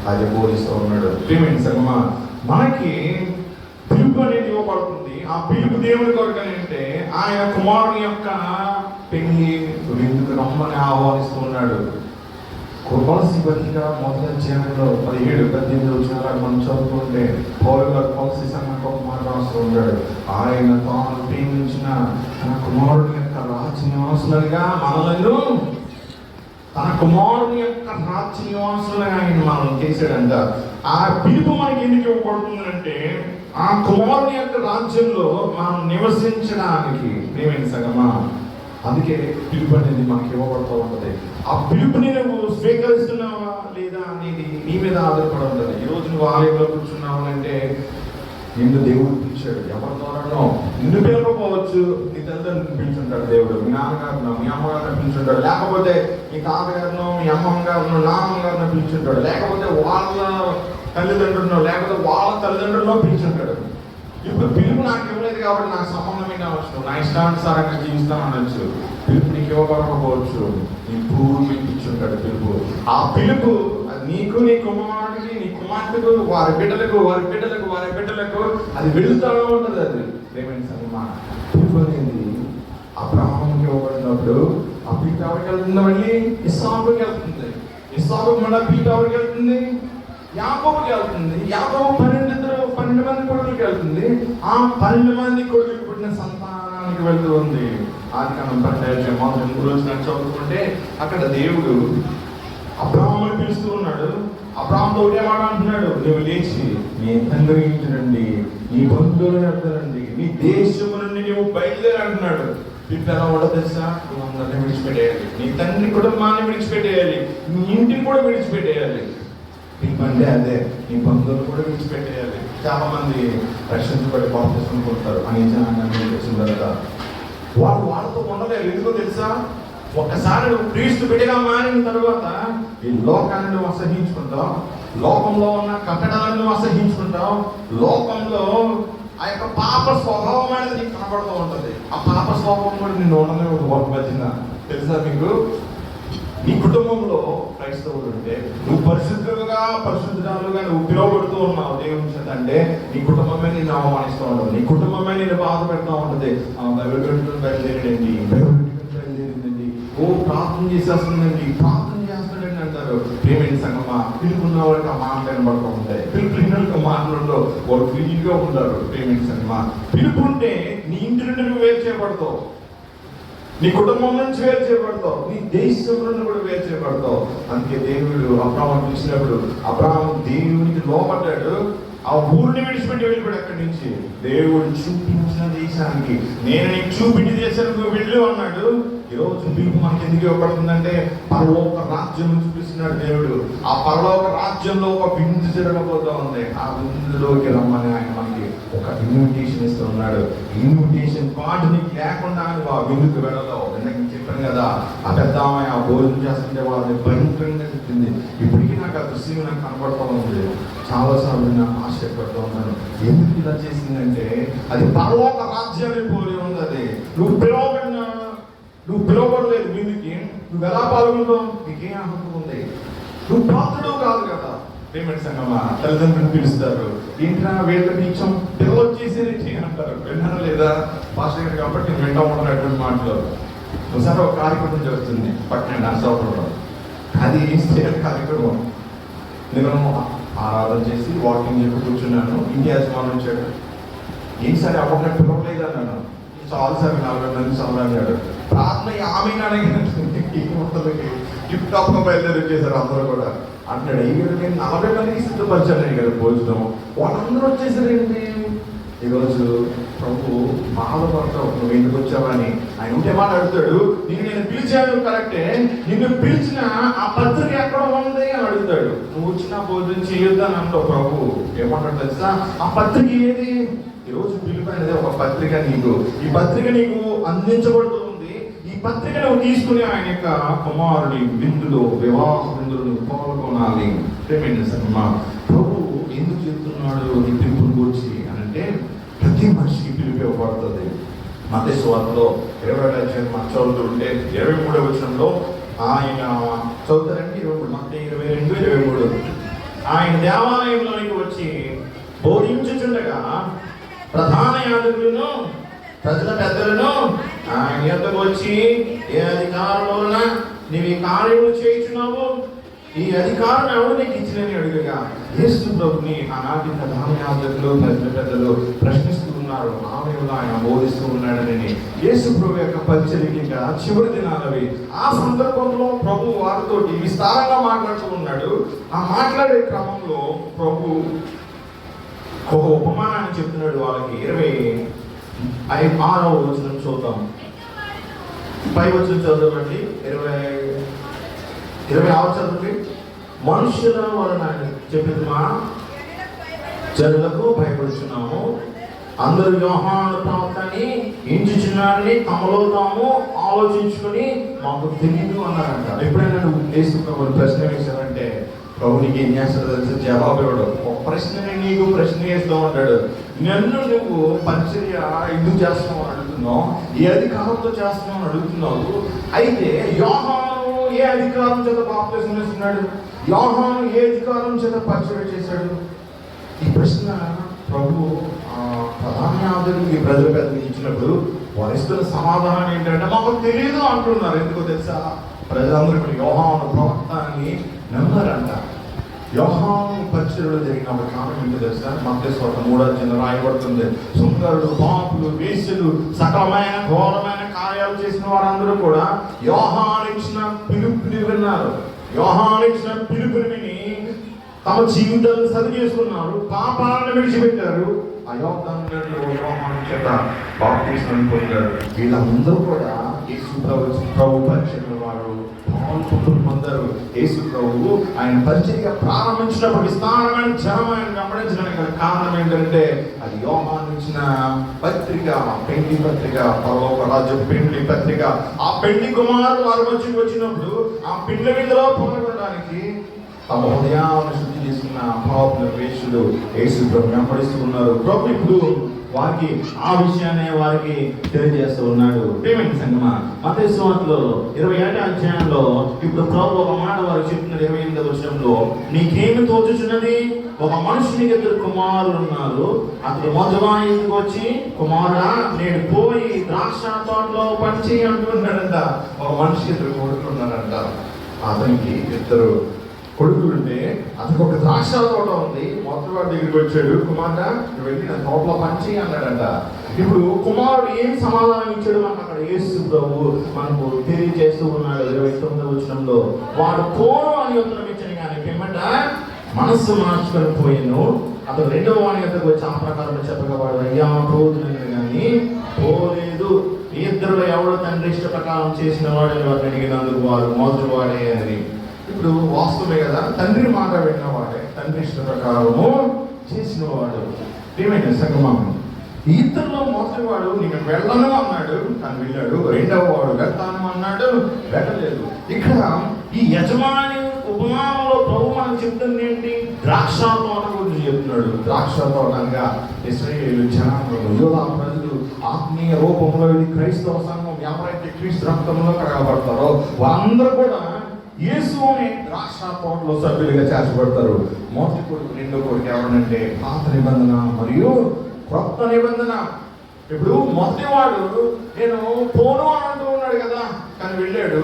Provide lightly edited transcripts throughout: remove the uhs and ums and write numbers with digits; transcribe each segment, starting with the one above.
అది బోధిస్తూ ఉన్నాడు. ప్రియమైన సంగమా, మనకి పిలుపు అనేది ఇవ్వబడుతుంది. ఆ పిలుపు దేవుని కొరకు అంటే ఆయన కుమారుని యొక్క పెళ్లి విందుకు రమ్మని ఆహ్వానిస్తూ ఉన్నాడు. కొలసి పత్రిక మొదటి అధ్యాయంలో 17-18 వచ్చినారు మనం చదువుతుంటే పౌలు గారు కొలసి సంఘంలో ఒక మాట రాస్తూ ఉంటాడు. ఆయన తాను ప్రేమించిన తన కుమారుని యొక్క రాజ్య నివాసులుగా మనలను, తన కుమారుని యొక్క రాజ్య నివాసులుగా ఆయన మనం చేశాడంట. ఆ పిలుపు మనకి ఎందుకు ఇవ్వబడుతుందంటే ఆ కుమారుని యొక్క రాజ్యంలో మనం నివసించడానికి. ప్రియమైన సంగమా, అందుకే పిలుపు అనేది మనకి ఇవ్వబడుతూ ఉంటుంది. ఆ పిలుపుని నువ్వు స్వీకరిస్తున్నావా లేదా అనేది నీ మీద ఆధారపడి ఉంటుంది. ఈరోజు నువ్వు ఆలయంలో కూర్చున్నావు అంటే నిన్ను దేవుడు పిలిచాడు. ఎవరి ద్వారానో నిన్ను పిలవకపోవచ్చు. నీ తల్లిదండ్రులను పిలుచుంటాడు దేవుడు, మీ నాన్నగారినో మీ అమ్మగారిని పిలుచుంటాడు, లేకపోతే మీ తాతగారినో మీ అమ్మగారినో నాన్నగారినో పిలుచుంటాడు, లేకపోతే వాళ్ళ తల్లిదండ్రులను లేకపోతే వాళ్ళ తల్లిదండ్రులను పిలుచుంటాడు. ఇప్పుడు పిలుపు నాకు ఇవ్వలేదు కాబట్టి నాకు సంబంధమే కావచ్చు, నా ఇష్టానుసారంగా జీవిస్తాననొచ్చు. పిలుపు నీకు ఇవ్వకపోవచ్చు, నీ పూర్వీకులు ఇచ్చుంటాడు పిలుపు. ఆ పిలుపు నీకు, నీ కుమారుడికి, నీ కుమార్తెకు, వారి బిడ్డలకు, వారి బిడ్డలకు, వారి బిడ్డలకు అది వెళుతూ ఉంటుంది. అది ప్రేమైన సంగమా, పిలుపు అనేది అబ్రహాముకి ఇవ్వబడినప్పుడు ఆ పిలుపు ఎవరికి వెళ్తుంది? మళ్ళీ ఇస్సాకుకి వెళ్తుంది. ఇస్సాకు మళ్ళీ పిలుపు ఎవరికి వెళ్తుంది? యాకోబుకి వెళ్తుంది. యాకోబు 12 మంది కొడుకులకి వెళ్తుంది. ఆ 12 మంది కొడుకులు పుట్టిన సంతానానికి వెళ్తూ ఉంది. ఆదికాండం 12 చదువుకుంటే అక్కడ దేవుడు అబ్రహాముని పిలుస్తూ ఉన్నాడు. అబ్రహాముతో ఒకటే మాట అంటున్నాడు, నువ్వు లేచి నీ తండ్రి ఇంటి నుండి, నీ బంధువుల యొక్క నుండి, నీ దేశము నుండి నువ్వు బయలుదేరి అంటున్నాడు. పిలుపు ఎలా ఉండదు తెలుసా? నువ్వు అందరినీ విడిచిపెట్టేయాలి, నీ తండ్రి కుటుంబాన్ని విడిచిపెట్టేయాలి, నీ ఇంటిని కూడా విడిచిపెట్టేయాలి. అంటే అదే, నీ బంధువులు కూడా విడిచిపెట్టేయాలి. చాలా మంది రక్షించబడి బాప్తిస్మం పొందుతారు అని జనాంగాన్ని వచ్చిన తర్వాత వాళ్ళతో ఉండలేరు. ఎందుకో తెలుసా? ఒక్కసారి నువ్వు క్రీస్తు బిడ్డగా మారిన తర్వాత ఈ లోకాన్ని నువ్వు అసహించుకుంటావు, లోకంలో ఉన్న కట్టడాలను నువ్వు అసహించుకుంటావు, లోకంలో ఆ యొక్క పాప స్వభావం అనేది నీకు కనబడుతూ ఉంటుంది. ఆ పాప స్వభావం కూడా నిన్ను ఉండనే ఒక మధ్యన తెలుసా మీకు? నీ కుటుంబంలో క్రైస్తవులు ఉంటే నువ్వు పరిశుద్ధురాలుగా నువ్వు పిలువబడుతూ ఉన్నావు దేవుని చేత అంటే నీ కుటుంబమే నిన్ను అవమానిస్తూ ఉంటుంది, నీ కుటుంబమే నిన్ను బాధ పెడుతూ ఉంటుంది. బయలుదేరండి, బయలుదేరిందండి, ఓ ప్రార్థన చేసేస్తుందండి, ప్రార్థన చేస్తాడండి అంటారు. ప్రేమైన సంగమా, పిలుపున్న వాళ్ళకి ఆ మాటలు కనబడుతూ ఉంటాయి. పిలుపు మాటలలో వాళ్ళు ఫ్రీగా ఉంటారు. ప్రేమైన సంగమా, పిలుపు ఉంటే నీ ఇంటి నుండి నువ్వు వేరు చేయబడతావు, నీ కుటుంబం నుంచి వేరు చేయబడతావు, నీ దేశం నుండి కూడా వేరు చేయబడతావు. అందుకే దేవుడు అబ్రాహాము పిలిచినప్పుడు అబ్రాహాము దేవునికి లోపడ్డాడు. ఆ ఊరిని విడిచిపెట్టి వెళ్ళిపోయాడు. అక్కడి నుంచి దేవుడు చూపించిన దేశానికి, నేను నీకు చూపించిన దేశానికి వెళ్ళు అన్నాడు. ఈరోజు పిలుపు మనకి ఎందుకు ఇవ్వబడుతుందంటే పరలోక రాజ్యం చూపిస్తున్నాడు దేవుడు. ఆ పరలోక రాజ్యంలో ఒక విందు జరగబోతూ ఉంది. ఆ విందులోకి రమ్మని ఆయన మనకి ఒక ఇన్విటేషన్ ఇస్తూ ఉన్నాడు. ఇన్విటేషన్ కార్డు నీకు లేకుండా నువ్వు ఆ విందుకు వెళ్ళలేవు. నేను చెప్పాను కదా, ఆ పెద్ద అమ్మాయి ఆ భోజనం చేస్తుంటే వాళ్ళని భయంకరంగా చెప్పింది. ఇప్పటికీ నాకు ఆ దృశ్యం నాకు కనబడుతూ ఉంది. చాలాసార్లు నేను ఆశ్చర్యపడుతూ ఉన్నాను, ఎందుకు ఇలా చేసిందంటే అది పరలోక రాజ్యాన్ని పోలి ఉంది. అది నువ్వు పిలవబడలేదు విందుకి, నువ్వు ఎలా పాల్గొంటావు? నీకేం హక్కు ఉంది? నువ్వు పాత్రుడు కాదు కదా. ప్రేమ సంగమా, తల్లిదండ్రులు పిలుస్తారు, ఇంట్లో వేళ్ళ బీచం పిల్లలు వచ్చేసేది అంటారు. విన్నారా లేదా? పాస్టర్ గారు కాబట్టి నేను వింటా ఉంటున్నటువంటి మాటలు. ఒకసారి ఒక కార్యక్రమం జరుగుతుంది పట్టణ నర్సాపురంలో. అది స్టేట్ కార్యక్రమం. నేను ఆరాధన చేసి వాకింగ్ చెప్పి కూర్చున్నాను. ఇంటి యజమాని వచ్చాడు. ఈసారి అప్పుడు పిలవలేదు అన్నాను. చాలాసారి 40 మంది సమరాడు. ప్రార్థన ఆమె అడిగినట్టు టిప్ టాప్ గా బయలుదేరి వచ్చేసారు అందరూ కూడా. అంటాడు, నేను 40 మందికి సిద్ధపరిచాను కదా భోజనం, వాళ్ళందరూ వచ్చేసారండి. ఈరోజు ప్రభు బాధపడతావు, నువ్వు ఎందుకు వచ్చావని. ఆయన ఉంటే మాట్లాడుతాడు, నేను పిలిచాను కరెక్టే, నిన్ను పిలిచిన ఆ పత్రిక ఎక్కడ ఉంది అని అడుగుతాడు. నువ్వు వచ్చిన భోజనం చేయొద్దని అంటావు. ప్రభు ఏమంటాడు తెలుసా? ఆ పత్రిక ఏది? ఈరోజు పిలుపు అనేది ఒక పత్రిక. నీకు ఈ పత్రిక నీకు అందించబడుతుంది. ఈ పత్రిక నువ్వు తీసుకుని ఆయన యొక్క కుమారుడి విందులో, వివాహ విందులు పాల్గొనాలి. ప్రభు ఎందుకు చెప్తున్నాడు ఈ పిలుపుని గురించి అని అంటే, ప్రతి మనిషికి పిలుపు ఇవ్వబడుతుంది. మత్తయి సువార్తలో 20వ అధ్యాయం మనం చదువుతుంటే 23వ వచనంలో ఆయన చదువుతారండి. 23 మత్తయి 22:23 ఆయన దేవాలయంలోనికి వచ్చి బోధించుచుండగా ప్రధాన యాజకులను ప్రజల పెద్దలను ఆయన యొద్దకు వచ్చి, ఏ అధికారంలో నీవు ఈ కార్యములు చేయించున్నావు? ఈ అధికారం ఎవరు నీకు ఇచ్చినని అడుగగా యేసు ప్రభుని ఆనాటి ప్రధాన యాజకులు ప్రజల పెద్దలు ప్రశ్నిస్తూ ఉన్నారు. ఆమెలో ఆయన బోధిస్తూ ఉన్నాడని యేసు ప్రభు యొక్క పరిచర్యకి చివరి దినాలవి. ఆ సందర్భంలో ప్రభు వారితో విస్తారంగా మాట్లాడుతూ ఉన్నాడు. ఆ మాట్లాడే క్రమంలో ప్రభు ఒక ఉపమానాన్ని చెప్తున్నాడు వాళ్ళకి. 26వ వచనం చూద్దాం. పై వచనం చదవండి. 26 చదవండి. మనుషుల వలన చెప్పిన జనులకు భయపడుచున్నాము, అందరూ యోహాను ప్రవక్తని ఎంచుచున్నారని తమలో తాము ఆలోచించుకొని మాకు తెలియదు అన్నారంట. ఎప్పుడైనా నువ్వు యేసు ప్రభువుని ప్రశ్న వేశావంటే ప్రభు నీకు ఏం చేస్తాడో తెలిసి జవాబు ఇవ్వడం. ఒక ప్రశ్నని నీకు ప్రశ్న వేస్తూ ఉంటాడు. నన్ను నువ్వు పరిచర్య ఎందుకు చేస్తున్నావు అని అడుగుతున్నావు, ఏ అధికారంతో చేస్తున్నావు అని అడుగుతున్నావు. అయితే యోహాను ఏ అధికారం చేత బాప్తిసం ఇస్తున్నాడు? యోహాను ఏ అధికారం చేత పరిచర్య చేశాడు? ఈ ప్రశ్న ప్రభు ప్రధాన యాజకుడికి ప్రజల పెద్దలకు ఇచ్చినప్పుడు వారు ఇస్తున్న సమాధానం ఏంటంటే మాకు తెలియదు అంటున్నారు. ఎందుకో తెలుసా? ప్రజలందరూ కూడా యోహాను ప్రవక్త అని నమ్మారంట. యోహాను పరిచర్యలో జరిగిన ఒక కారణం ఏంటో తెలుసా? మత్తయి సువార్త 3వ అధ్యాయంలో రాయబడుతుంది. సుంకరులు, పాపులు, వేశ్యలు, సకలమైన ఘోరమైన కార్యాలు చేసిన వారందరూ కూడా యోహాను ఇచ్చిన పిలుపుని విన్నారు. యోహాను ఇచ్చిన పిలుపుని విని తమ జీవితాలను సరి చేసుకున్నారు, పాపాలను విడిచిపెట్టారు. యోహాను చేత బాప్తిసం పొందారు. వీళ్ళందరూ కూడా యేసు ప్రభు పరిచర్యలో వారు పొందారు. యేసు ప్రభువు ఆయన పరిచర్య ప్రారంభించినప్పుడు విస్తారమైన జనం ఆయన గమనించడానికి గల కారణం ఏంటంటే అది యోహాను ఇచ్చిన పత్రిక, పెండ్లి పత్రిక, పరలోక రాజ్య పెండ్లి పత్రిక. ఆ పెండ్లి కుమారుడు వారి మధ్యకి వచ్చినప్పుడు ఆ పెండ్లి విందులో పాల్గొనడానికి తమ హృదయాన్ని శుద్ధి చేసుకున్న పాపుల వేషులు యేసు ప్రభు వెంబడిస్తూ ఉన్నారు. ప్రభు ఇప్పుడు వారికి ఆ విషయాన్ని వారికి తెలియజేస్తూ ఉన్నాడు. ప్రేమైన సంగమా, మత్తయి సువార్తలో 27వ అధ్యాయంలో ఇప్పుడు ప్రభు ఒక మాట వారికి చెప్తున్నారు. 28వ వచనంలో, నీకేమి తోచుచున్నది? ఒక మనుషునికి 2 కుమారులు ఉన్నారు. అతడు మొదటివాని ఇంటికి వచ్చి, కుమారుడా నేను పోయి ద్రాక్ష తోటలో పని అంటున్నాడంట. ఒక మనిషికి 2 కొడుకులు ఉన్నారంట. అతనికి 2 కొడుకులుంటే అతనికి ఒక ద్రాక్ష తోట ఉంది. మొదటి వాడి దగ్గరికి వచ్చాడు, కుమారుడా నువ్వు వెళ్ళి నా తోటలో పని అన్నాడంట. ఇప్పుడు కుమారుడు ఏం సమాధానం ఇచ్చాడు మనకు అక్కడ యేసు ప్రభు మనకు తెలియజేస్తూ ఉన్నాడు. 29వ వచనంలో, వాడు పోను అని ఉత్తరం ఇచ్చాను కానీ పిమ్మట మనస్సు మార్చుకొని పోయాను. అతను 2వ వాని వద్దకు వచ్చి ఆ ప్రకారం చెప్పగా వాడు అయ్యా పోదునని కానీ పోలేదు. ఇద్దరులో ఎవడో తండ్రి ఇష్ట ప్రకారం చేసిన వాడని వారిని అడిగినందుకు వారు మొదటి వాడే అని. ఇప్పుడు వాస్తవమే కదా, తండ్రి మాట విన్నవాడే, తండ్రి ఇష్ట ప్రకారము చేసిన వాడు. ఏమైనా సంగమం, ఇద్దరిలో మొదటివాడు నేను వెళ్ళను అన్నాడు కానీ వెళ్ళాడు. 2వ వాడు వెళ్తాను అన్నాడు, వెళ్ళలేదు. ఇక్కడ ఈ యజమాని ఉపమానంలో ప్రభు మనకు చెప్తుంది ఏంటి? ద్రాక్ష తోట గురించి చెప్తున్నాడు. ద్రాక్ష తోట అనగా ఇశ్రాయేలు జనాంగం, యూదా ప్రజలు ఆత్మీయ రూపంలో ఇది క్రైస్తవ సంఘం ఎవరైతే క్రీస్తు రక్తంలో కడగబడతారో వారందరూ కూడా యేసు అనే ద్రాక్ష తోటలో సభ్యులుగా చేర్చబడతారు. మొదటి కొడుకు, 2వ కొడుకు ఎవరంటే పాత నిబంధన మరియు క్రొత్త నిబంధన. ఇప్పుడు మొదటివాడు నేను పోను అని అంటూ ఉన్నాడు కదా, కానీ వెళ్ళాడు,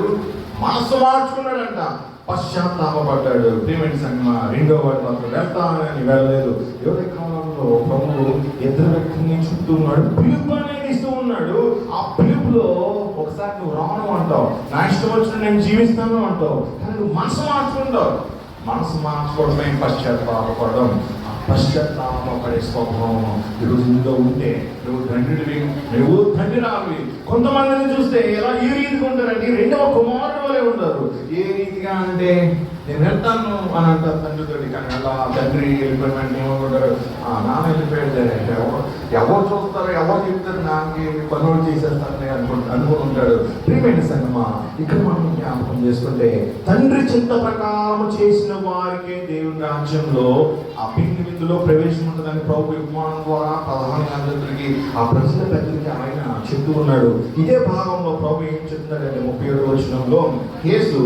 మనస్సు మార్చుకున్నాడంట, పశ్చాత్తాపడ్డాడు. ప్రియమైన సంగమా, 2వ వాడు మాత్రం వెళ్తానని వెళ్ళలేదు. ఎవరి కాలంలో ప్రభువు 2 వ్యక్తుల్ని చుట్టూన్నాడు, పిలుపు అనేది ఇస్తూ ఉన్నాడు. ఆ పిలుపులో ఒకసారి నువ్వు రాను అంటావు, నా ఇష్టం వచ్చిన నేను జీవిస్తాను అంటావు, కానీ నువ్వు మనసు మార్చుకుంటావు. మనసు మార్చుకోవడమే పశ్చాత్తాపడడం. పశ్చాత్తాపడే స్వభావం ఈరోజు ఇందులో ఉంటే నువ్వు తండ్రివి, నువ్వు తండ్రి రావి. కొంతమందిని చూస్తే ఎలా ఏ రీతిగా ఉంటారంటే 2వ కుమారుడు వలె ఉంటారు. ఏ రీతిగా అంటే నేను వెళ్తాను అని అంటారు తండ్రితోటి, కానీ అలా తండ్రి వెళ్ళిపోయిన ఏమనుకుంటారు, నాన్న వెళ్ళిపోయాడు, ఎవరు చూస్తారు, ఎవరు చెప్తారు, నాకు పనులు చేసేస్తారని అనుకుని ఉంటాడు. ప్రియమైన సంగమా, ఇక్కడ మనం జ్ఞాపకం చేసుకుంటే తండ్రి చింత ప్రకారం చేసిన వారికే దేవుని రాజ్యంలో ఆ పిండి విందులో ప్రవేశం ఉంటుందని ప్రభు ఉపమానం ద్వారా ప్రధాన యాజకుడికి ఆ ప్రజల పెద్దలకి ఆయన చెప్తూ ఉన్నాడు. ఇదే భాగంలో ప్రభు ఏం చెప్తున్నాడంటే 37వ వచనంలో, యేసు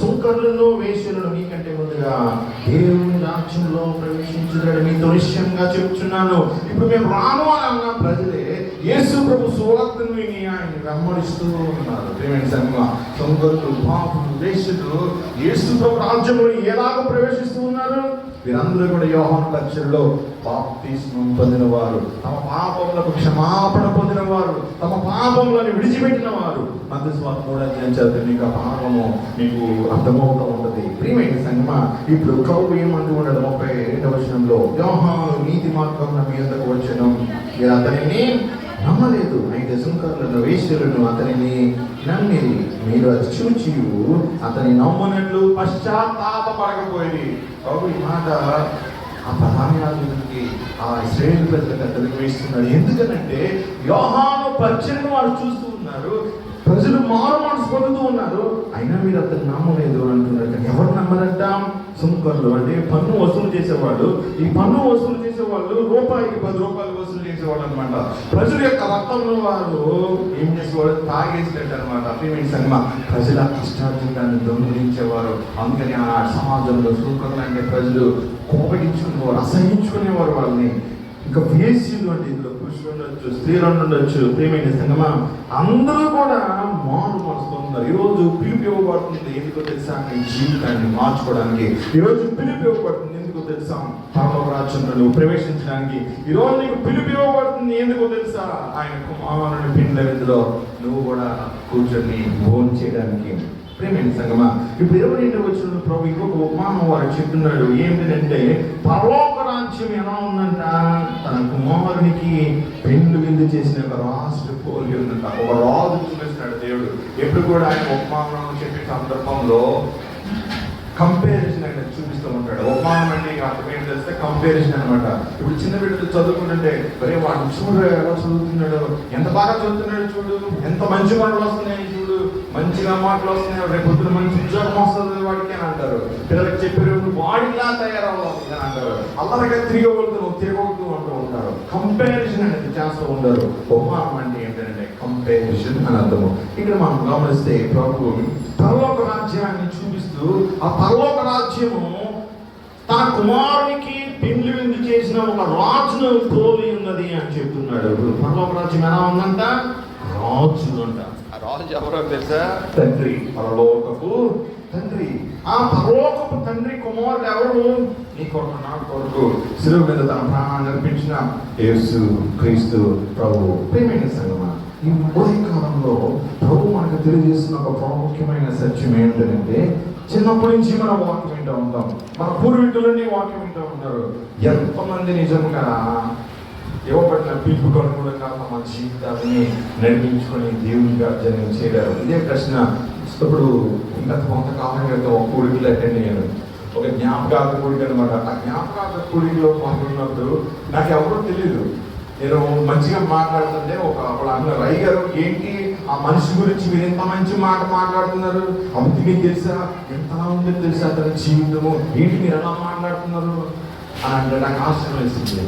సుంకరులను వేశ్యలను మీకంటే ముందుగా దేవుని రాజ్యంలో ప్రవేశించుదని మీతో నిశ్చయంగా చెప్తున్నాను. ఇప్పుడు మేము రాను అని అన్న ప్రజలే యేసు ప్రభు సువార్తను విని ఆయన వెంబడిస్తూ ఉన్నారు. ప్రియమైన సంఘమా, దొంగలు, పాపులు, వేశ్యలు యేసు ప్రభు రాజ్యంలో ఎలాగ ప్రవేశిస్తూ ఉన్నారు? వీరందరూ కూడా యోహాను పక్షుల్లో బాప్తిస్మం పొందిన వారు, తమ పాపములకు క్షమాపణ పొందిన వారు, తమ పాపములను విడిచిపెట్టిన వారు. మత్తయి సువార్త 3వ అధ్యాయం చదివితే మీకు ఆ పాపము మీకు అర్థమవుతూ ఉంటుంది. ప్రియమైన సంఘమా, ఇప్పుడు ప్రభు ఏమంటూ ఉన్నాడు 32వ వచనంలో, యోహాను నీతి మార్గం మీ యొద్దకు వచ్చెను, మీరు అతనిని నమ్మలేదు, అయితే సుంకరులను, వేశ్యలను అతనిని నమ్మిరి, మీరు అది చూచి అతని నమ్మనట్లు పశ్చాత్తాపపడకపోయింది. ప్రభు ఈ మాట ఆ ప్రధానాధిపతికి, ఆ ఇశ్రాయేలు ప్రజలకు అతనికి వేస్తున్నాడు. ఎందుకనంటే యోహాను పరిచయం వారు చూస్తూ ఉన్నారు, ప్రజలు మారు మనసు పొందుతూ ఉన్నారు, అయినా మీరు అతను నమ్మలేదు అంటున్నారు. కానీ ఎవరు నమ్మరంట? సుంకర్లు, అంటే పన్ను వసూలు చేసేవాళ్ళు. ఈ పన్ను వసూలు చేసేవాళ్ళు రూపాయికి 10 రూపాయలు వసూలు చేసేవాళ్ళు అనమాట. ప్రజల యొక్క రక్తంలో వారు ఏం చేసేవాళ్ళు? తాగేసినట్టు అనమాట. ప్రియమైన సంఘమా, ప్రజల కష్టార్జితాన్ని దొంగిలించేవారు. అందుకని ఆ సమాజంలో సుంకర్లు అంటే ప్రజలు కోపగించుకునేవారు, అసహించుకునేవారు వాళ్ళని. ఇంకా వేశ్యలు అంటే ఇందులో పురుషులు ఉండొచ్చు, స్త్రీలు ఉండొచ్చు. ప్రియమైన సంఘమా, అందరూ కూడా మారు మనసు పొందుతారు. ఈరోజు పిలుపు ఇవ్వబడుతుంది ఎందుకో తెలుసా? నీ జీవితాన్ని మార్చుకోవడానికి. ఈరోజు పిలుపు ఇవ్వబడుతుంది ఎందుకో తెలుసా? పరలోక రాజ్యంలో నువ్వు ప్రవేశించడానికి. ఈరోజు నీకు పిలుపు ఇవ్వబడుతుంది ఎందుకో తెలుసా? ఆయన కుమారుని పిండ విందులో నువ్వు కూడా కూర్చొని భోజనం చేయడానికి. ప్రియమైన సంఘమా, ఇప్పుడు 22వ వచనంలో ప్రభు ఇంకొక ఉపమానం వారు చెప్తున్నాడు. ఏంటంటే పరలోక రాజ్యం ఎలా ఉందంట? తన కుమారునికి పెండ్లు విందు చేసిన ఒక రాజు పోలి ఉందంట. ఒక రాజు చూపిస్తున్నాడు దేవుడు. ఎప్పుడు కూడా ఆయన ఉపమానం చెప్పే సందర్భంలో కంపారిజన్ అనేది చూపిస్తూ ఉంటాడు. ఉపమానం అంటే అర్థం ఏం చేస్తే కంపారిజన్ అనమాట. ఇప్పుడు చిన్న బిడ్డలు చదువుకుంటుంటే ఒరే వాడు చూడు ఎలా చదువుతున్నాడు, ఎంత బాగా చదువుతున్నాడు చూడు, ఎంత మంచి మాటలు వస్తున్నాయి చూడు, మంచిగా మాటలు వస్తున్నాయి, రేపు పొద్దున మంచి ఉద్యోగం వస్తుంది వాడికి అని అంటారు. పిల్లలకి చెప్పారు వాడిలా తయారవ్వాలి అని అంటారు. అల్లరిగా తిరగవద్దు అంటూ ఉంటారు. కంపారిజన్ అనేది చేస్తూ ఉంటారు. ఉపమానం అంటే ఏంటంటే కంపారిజన్ అని అర్థము. ఇక్కడ మనం గమనిస్తే ప్రభు పరలోక రాజ్యాన్ని చూపిస్తూ ఆ పరలోక రాజ్యము తన కుమారునికి పెండ్లి విందు చేసిన ఒక రాజును పోలి ఉన్నది అని చెప్తున్నాడు. పరలోక రాజ్యం ఎలా ఉందంట? రాజు అంట. ఆ రాజు ఎవరో తెలుసా? తండ్రి, పరలోకపు తండ్రి. ఆ పరలోకపు తండ్రి కుమారుడు ఎవరు? నీ కొరకు, నా కొరకు శిలువ మీద తన ప్రాణాన్ని అర్పించిన యేసు క్రీస్తు ప్రభు. ప్రియమైన సంగమా, ఈ ఉదయకాలంలో ప్రభు మనకు తెలియజేస్తున్న ఒక ప్రాముఖ్యమైన సత్యం ఏంటంటే, చిన్నప్పటి నుంచి మనం వాక్యం వింటూ ఉంటాం, మన పూర్వీకులన్నీ వాక్యం వింటూ ఉంటారు. ఎంతమంది నిజంగా ఇవ్వబడిన పిలుపుకు అనుగుణంగా తమ జీవితాన్ని నడిపించుకొని దేవుని రాజ్యాన్ని చేరారు? ఇదే ప్రశ్న. ఇప్పుడు గత కొంతకాలం క్రితం ఒక కూడికలు అటెండ్ అయ్యాను. ఒక జ్ఞాపకార్థ కూడిక అనమాట. ఆ జ్ఞాపకార్థ కూడికలో పాల్గొన్నప్పుడు నాకు ఎవరో తెలియదు. నేను మంచిగా మాట్లాడుతుంటే ఒకళ్ళు అన్నారు, అయ్య గారు ఏంటి ఆ మనిషి గురించి మీరు ఎంత మంచి మాట మాట్లాడుతున్నారు, అభివృద్ధి మీకు తెలుసా, ఎంతలా ఉందని తెలుసా అతని జీవితము, ఏంటి మీరు ఎలా మాట్లాడుతున్నారు అని అంటే నాకు ఆశ్చర్యం వేసింది.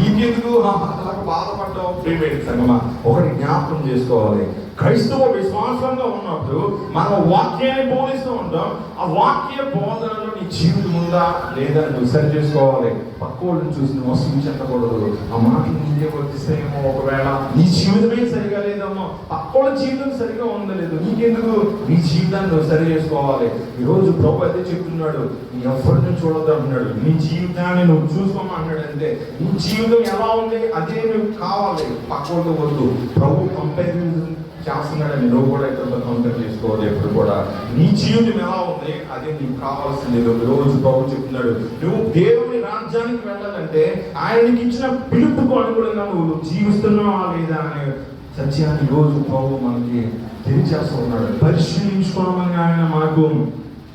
ఈకెందుకు అలా బాధపడ్డావు? ప్రియమైన సంగమా, ఒకటి జ్ఞాపకం చేసుకోవాలి. క్రైస్తవ విశ్వాసంగా ఉన్నప్పుడు మనం వాక్యాన్ని బోధిస్తూ ఉంటాం. ఆ వాక్య బోధనలో నీ జీవితం ఉందా లేదా నువ్వు సరి చేసుకోవాలి. పక్కోళ్ళని చూసి నువ్వు వస్తుంచకూడదు. ఆ మాటలు నీకే వర్తిస్తాయేమో, ఒకవేళ నీ జీవితమే సరిగా లేదేమో, పక్కోళ్ళ జీవితం సరిగా ఉండలేదు, నీకెందుకు? నీ జీవితాన్ని నువ్వు సరి చేసుకోవాలి. ఈరోజు ప్రభు అయితే చెప్తున్నాడు, నీ ఎవరిని చూడొద్దు అంటున్నాడు. నీ జీవితాన్ని నువ్వు చూసుకోమన్నాడు. అంటే నీ జీవితం ఎలా ఉంది అదే నువ్వు కావాలి, పక్కోళ్ళతో వద్దు. ప్రభు కంపారిజన్ చేస్తున్నాడని నువ్వు కూడా ఇక్కడ కంపేర్ చేసుకోవాలి. ఎప్పుడు కూడా నీ జీవితం ఎలా ఉంది అదే నీకు కావాల్సింది. రోజు ప్రభు చెప్తున్నాడు, నువ్వు దేవుని రాజ్యానికి వెళ్ళాలంటే ఆయనకి ఇచ్చిన పిలుపుకు అనుగుణంగా నువ్వు జీవిస్తున్నావా లేదా అనే సత్యాన్ని రోజు ప్రభు మనకి తెలియజేస్తూ ఉన్నాడు. పరిశీలించుకోవడం ఆయన మనకు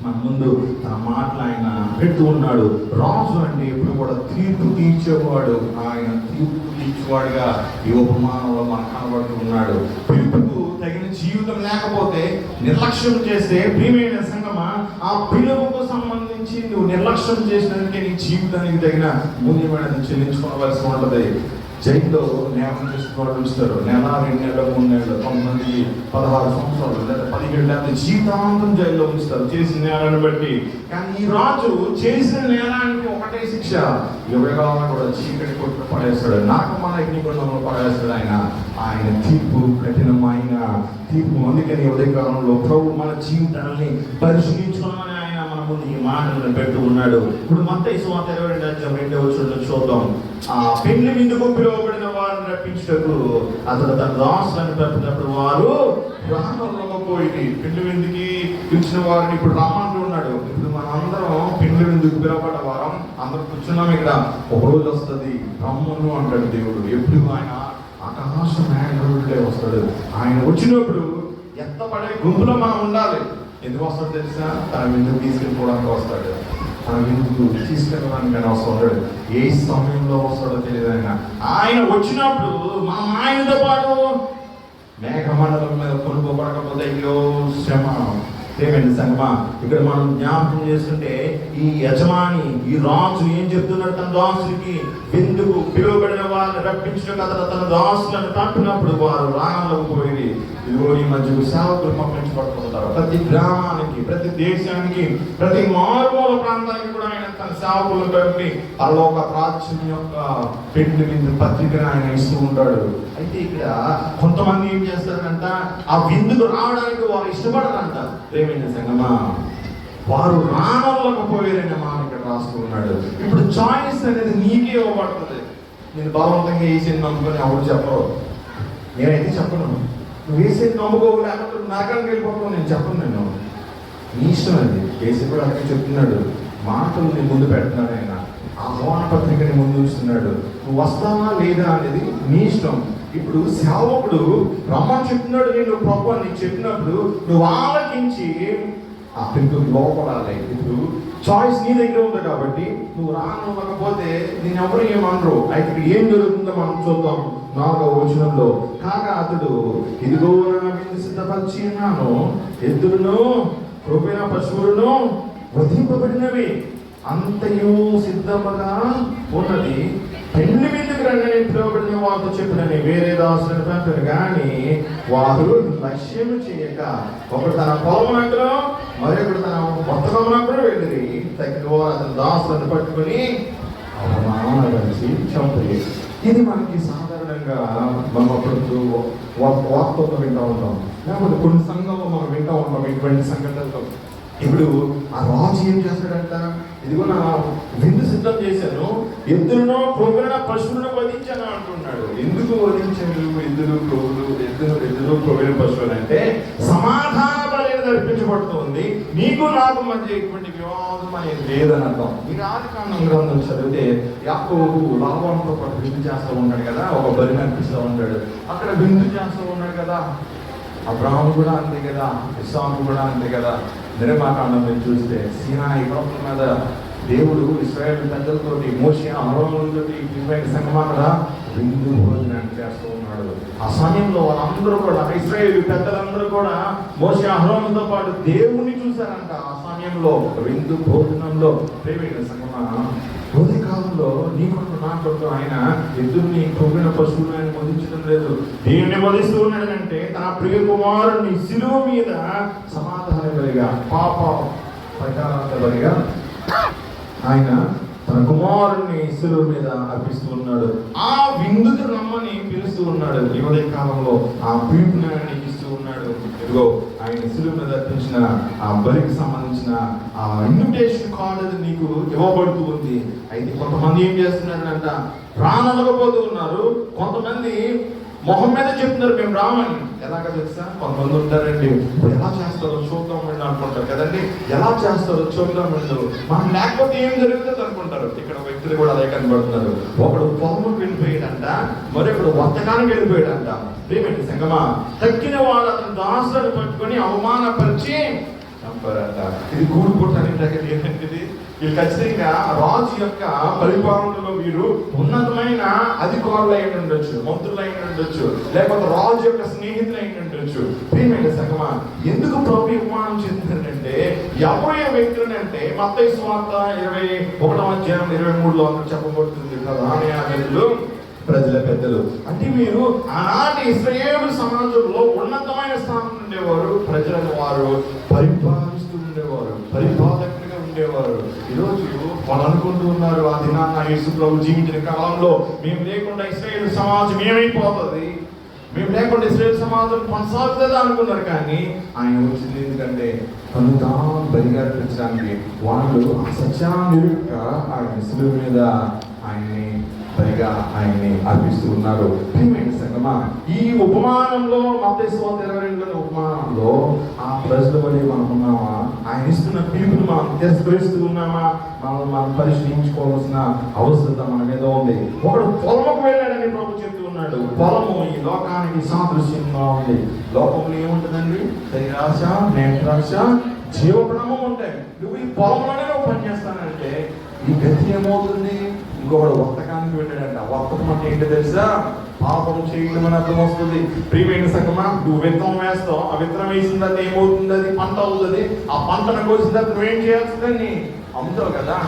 మన ముందు తన మాటలు ఆయన పెడుతూ ఉన్నాడు. రాజు అంటే ఎప్పుడు కూడా తీర్పు తీర్చేవాడు. ఆయన తీర్పు తీర్చేవాడుగా ఈ ఉపమానంలో మనకు కనబడుతూ ఉన్నాడు. పిలుపుకు తగిన జీవితం లేకపోతే నిర్లక్ష్యం చేస్తే, ప్రియమైన సంగమా, ఆ పిలుపుకు సంబంధించి నువ్వు నిర్లక్ష్యం చేసినందుకే నీ జీవితానికి తగిన మూల్యమైనది చెల్లించుకోవలసి ఉంటుంది. జైల్లో నేరం చేసిన వాళ్ళు ఉంచుతారు. నెల, 2 నెలలు, 3 నెలలు, కొంతమంది 16 సంవత్సరాలు లేదా 17 లేదా జీవితాంతం జైల్లో ఉంచుతారు చేసిన నేరాన్ని బట్టి. కానీ ఈ రాజు చేసిన నేరానికి ఒకటే శిక్ష, యువగాలను కూడా చీకటి కొట్టు పడేస్తాడు, నరకమైన అగ్నిగుండంలో పడేస్తాడు. ఆయన తీర్పు కఠినమైన తీర్పు. అందుకని ఉదయకాలంలో ప్రభు మన జీవితాన్ని పరిశీలించుకోమని ఆయన మన ముందు ఈ మాటలను పెడుతూ ఉన్నాడు. ఇప్పుడు మత్తయి సువార్త 22:2 చూద్దాం. ఆ పెళ్లి విందుకు పిలువబడిన వారిని రప్పించుటకు అతడు తన దాసులను పంపినప్పుడు వారు రామపోయి పెళ్లి విందుకి పిలిచిన వారిని ఇప్పుడు రామంటూ ఉన్నాడు. ఇప్పుడు మనం అందరం పెళ్లి విందుకు పిలువబడ్డ వారం అందరం కూర్చున్నాం. ఇక్కడ ఒక రోజు వస్తుంది రమ్మను అంటాడు దేవుడు. ఎప్పుడు ఆయన ఆకాశ మేఘంలో వస్తాడు. ఆయన వచ్చినప్పుడు ఎత్తపడే గుంపులో మనం ఉండాలి. ఎందుకు వస్తాడు తెలుసా? తన విందుకు తీసుకెళ్ళిపోవడానికి వస్తాడు. తన విందుకు తీసుకెళ్ళడానికి ఆయన వస్తాడు. ఏ సమయంలో వస్తాడో తెలియదు. ఆయన వచ్చినప్పుడు మనం ఆయనతో పాటు మేఘమండలం మీద కొనుక్కోబడకపోతే అయ్యో శ్రమ. ఏమైంది సంగమా? ఇక్కడ మనం జ్ఞాపకం చేస్తుంటే ఈ యజమాని, ఈ రాజు ఏం చెప్తున్నాడు తన దాసులకి? విందుకు పిలువబడిన వారిని రప్పించడం కదా తన దాసులను పంపినప్పుడు వారు రాగంలోకి పోయి ఇదిగో ఈ మధ్య సేవకులు పంపించబడుతుంటారు. ప్రతి గ్రామానికి, ప్రతి దేశానికి, ప్రతి మారుమూల ప్రాంతానికి కూడా ఆయన తన సేవకులను పంపి పరలోక రాజ్యం యొక్క పెళ్లి విందు పత్రికను ఆయన ఇస్తూ ఉంటాడు. అయితే ఇక్కడ కొంతమంది ఏం చేస్తారంట, ఆ విందుకు రావడానికి వారు ఇష్టపడరంట. ఏమైంది సంగమా? వారు రానవ్వకపోయారని మాట ఇక్కడ రాస్తూ ఉన్నాడు. ఇప్పుడు చాయిస్ అనేది నీకే ఇవ్వబడుతుంది. నేను బలవంతంగా వేసేది నమ్ముకొని ఎవరు చెప్పరు. నేనైతే చెప్పను. నువ్వు వేసేది నమ్ముకోవు, లేకపోతే నరకానికి వెళ్ళిపోతావు. నేను చెప్పను. నేను నీ ఇష్టం అది. వేసి కూడా అక్కడ చెప్తున్నాడు. మాటలు నీ ముందు పెడుతున్నాడు ఆయన. ఆ ఆహ్వాన పత్రికని ముందు ఉంచుతున్నాడు. నువ్వు వస్తావా లేదా అనేది నీ ఇష్టం. ఇప్పుడు సేవకుడు రమ్మని చెప్తున్నాడు, నేను ప్రభు అని చెప్పినప్పుడు నువ్వు ఆలకించి ఆ పిలుపుకి లోపడాలి. ఇప్పుడు చాయిస్ నీ దగ్గర ఉంది కాబట్టి నువ్వు రానవ్వకపోతే నేను ఎవరు ఏమనరు. అయితే ఇక్కడ ఏం జరుగుతుందో మనం చూద్దాం. 4వ వచనంలో, కాగా అతడు ఇదిగో నా విందు సిద్ధపరిచి ఉన్నాను, ఎద్దులను క్రొవ్వైన పశువులను వధింపబడినవి, అంతయు సిద్ధముగా ఉన్నది. పెళ్లి విందుకు రండి పిలువబడిన వారితో చెప్పినని వేరే దాసులను పంపారు. కానీ వారు లక్ష్యం చేయక ఒకడు తన పొలమునకులో మరొకడు తన వర్తకమునకులో వెళ్ళి తగిన వారు అతని దాసులను పట్టుకుని అవమానపరిచి చంపలేదు. ఇది మనకి సాధారణంగా మనం అప్పుడు వార్తల్లో వింటూ ఉంటాం, లేకపోతే కొన్ని సంఘంలో మనం వింటూ ఉంటాం ఇటువంటి సంఘటనలు. ఇప్పుడు ఆ రాజు ఏం చేస్తాడంట, ఇదిగో నా విందు సిద్ధం చేశాను, ఎద్దులను క్రొవ్వైన పశువులను వధించాను అంటున్నాడు. ఎందుకు వధించాడు? ఎద్దులు క్రొవ్వైన పశువులు అంటే సమాధాన బలి అర్పించబడుతుంది. నీకు నాకు మధ్య ఎటువంటి వివాదం అనేది లేదని అర్థం. మీరు ఆదికాండం గ్రంథం చదివితే యాకోబు లాభంతో పాటు విందు చేస్తూ ఉంటాడు కదా, ఒక బలిని అర్పిస్తూ ఉంటాడు. అక్కడ విందు చేస్తూ ఉన్నాడు కదా. అబ్రాహాము కూడా అంతే కదా, ఇస్సాకు కూడా అంతే కదా. నిర్మాకాండం మీరు చూస్తే సీనాయి పర్వతం మీద దేవుడు ఇశ్రాయేలు పెద్దలతోటి, మోషే అహరోనులతోటి సంగమా కదా విందు భోజనాన్ని చేస్తూ ఉన్నాడు. ఆ సమయంలో వాళ్ళందరూ కూడా, ఇశ్రాయేలు పెద్దలందరూ కూడా మోషే అహరోనులతో పాటు దేవుణ్ణి చూశారంట. ఆ సమయంలో విందు భోజనంలో ప్రేమైన సంగమా, ఉదయ కాలంలో నీ కొరకు నా కొరకు ఆయన ఎద్దుల్ని క్రొవ్వైన పశువులను ఆయన వధించడం లేదు. దేవుని వధిస్తూ ఉన్నాడంటే తన ప్రియ కుమారుని శిలువ మీద సమాధాన బలిగా, పాప పరిహారార్థ బలిగా ఆయన తన కుమారుణ్ణి శిలువ మీద అర్పిస్తూ ఉన్నాడు. ఆ విందుకు రమ్మని పిలుస్తూ ఉన్నాడు. ఈ ఉదయ కాలంలో ఆ పిలుపుని ఆయన ఇస్తూ ఉన్నాడు. ఇదిగో ఆయన శిలువ మీద అర్పించిన ఆ బలికి సంబంధించిన ఆ ఇన్విటేషన్ కార్డు నీకు ఇవ్వబడుతూ ఉంది. అయితే కొంతమంది ఏం చేస్తున్నారంట, రానవ్వకపోతూ ఉన్నారు. కొంతమంది మొహం మీద చెప్తున్నారు మేము రామని. ఎలాగ తెలుసా? కొంతమంది ఉంటారండి, ఇప్పుడు ఎలా చేస్తారో చూద్దాం అండి అనుకుంటారు కదండి. ఎలా చేస్తారో చూద్దాం అండి, మనం లేకపోతే ఏం జరుగుతుంది అనుకుంటారు. ఇక్కడ వ్యక్తులు కూడా అదే కనబడుతున్నారు. ఒకడు పొలముకు వెళ్ళిపోయాడంట, మరొకడు వర్తకానికి వెళ్ళిపోయాడంట. ప్రేమేంటి సంగమా, తక్కిన వాళ్ళు అతను దాసులను పట్టుకొని అవమానపరిచి చంపారంట. ఇది గూడు పుట్టడానికి ఏంటంటే వీళ్ళు ఖచ్చితంగా రాజు యొక్క పరిపాలనలో వీరు ఉన్నతమైన అధికారులు అయి ఉండొచ్చు, మంత్రులు అయి ఉండొచ్చు, లేకపోతే రాజు యొక్క స్నేహితులు అయి ఉండొచ్చు. ప్రియమైన సంగమా, ఎందుకు ప్రభు అవమానం చెందుతుందంటే ఎవరు వ్యక్తులని అంటే మత్తయి సువార్త 21వ అధ్యాయం 23లో అక్కడ చెప్పబడుతుంది. ప్రధాన యాజకులు ప్రజల పెద్దలు. అంటే మీరు ఆనాటి ఇశ్రాయేలు సమాజంలో ఉన్నతమైన స్థానం ఉండేవారు. ప్రజలను వారు పరిపాలిస్తూ ఉండేవారు, పరిపాలకులుగా ఉండేవారు. ఈరోజు వాళ్ళు అనుకుంటూ ఉన్నారు, ఆ దినాన్న యేసు ప్రభు జీవించిన కాలంలో మేము లేకుండా ఇశ్రాయేలు సమాజం ఏమైపోతుంది, మేము లేకుండా ఇశ్రాయేలు సమాజం కొనసాగుతుందా అనుకున్నారు. కానీ ఆయన వచ్చింది ఎందుకంటే తను తాను బలిగర్పించడానికి. వాళ్ళు ఆ సత్యాన్ని ఆయన శిలువ మీద ఆయన్ని బలిగా ఆయన్ని అర్పిస్తూ ఉన్నారు. ప్రియమైన సంగమా, ఈ ఉపమానంలో మత్తయి సువార్త 22 ఉపమానంలో ఆ ప్రజల వలె మనం ఉన్నామా? ఆయన ఇస్తున్న పిలుపుని మనం తిరస్కరిస్తూ ఉన్నామా? మనం పరిశీలించుకోవాల్సిన అవసరత మన మీద ఉంది. ఒకడు పొలముకు వెళ్ళాడని ప్రభు చెప్తూ ఉన్నాడు. పొలము ఈ లోకానికి సాదృశ్యంగా ఉంది. లోకంలో ఏముంటుందండి? శరీరాశ, నేత్రాశ, జీవప్రణమం ఉంటాయి. నువ్వు ఈ పొలంలోనే నువ్వు పనిచేస్తానంటే ఈ గతి ఏమవుతుంది? ఇంకొకడు వర్తకానికి వెళ్ళాడంట. వర్తకం అంటే ఏంటో తెలుసా? పాపం చేయడం అని అర్థం వస్తుంది. ప్రియమైన సంగమా, నువ్వు విత్తనం వేస్తావు, ఆ విత్తనం వేసిన తర్వాత ఏమవుతుంది? అది పంట అవుతుంది. ఆ పంటను కోసిన తర్వాత నువ్వేం చేయాల్సిందని అమ్ముతావు కదా.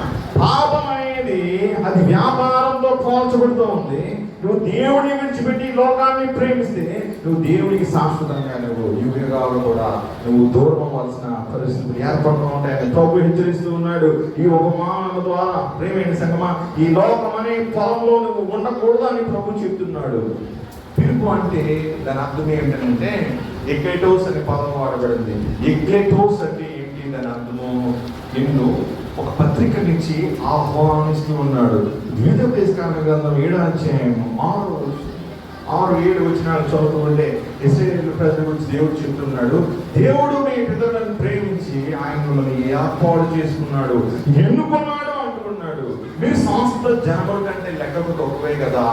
పాపం అనేది అది వ్యాపారంతో పోల్చబడుతూ ఉంది. నువ్వు దేవుడిని విడిచిపెట్టి లోకాన్ని ప్రేమిస్తే నువ్వు దేవుడికి శాశ్వతంగా నువ్వు యుగాలు కూడా నువ్వు దూరం అవ్వాల్సిన పరిస్థితులు ఏర్పడుతూ ఉంటాయని ప్రభు హెచ్చరిస్తూ ఉన్నాడు ఈ ఉపమానం ద్వారా. ప్రియమైన సంగమా, ఈ లోకం అనే పొలంలో నువ్వు ఉండకూడదు అని ప్రభు చెప్తున్నాడు. పిలుపు అంటే దాని అర్థం ఏంటంటే ఎక్లెటోస్ అనే పదం వాడబడింది. ఎక్లెటోస్ అంటే ఏంటి? దాని అర్థము నిన్ను ఒక పత్రిక నుంచి ఆహ్వానిస్తూ ఉన్నాడు. ద్వితీయోపదేశకాండ గ్రంథం 7వ అధ్యాయం 6-7 వచనాలు చదువుతూ ఉంటే ఇశ్రాయేలు ప్రజల గురించి దేవుడు చెప్తున్నాడు. దేవుడు మీ పితరులను ప్రేమించి ఆయన మిమ్మల్ని ఏర్పాటు చేసుకున్నాడు, ఎన్నుకున్నాడు అంటున్నాడు. మీరు సంస్థ జనముల కంటే లెక్కకు తక్కువే కదా,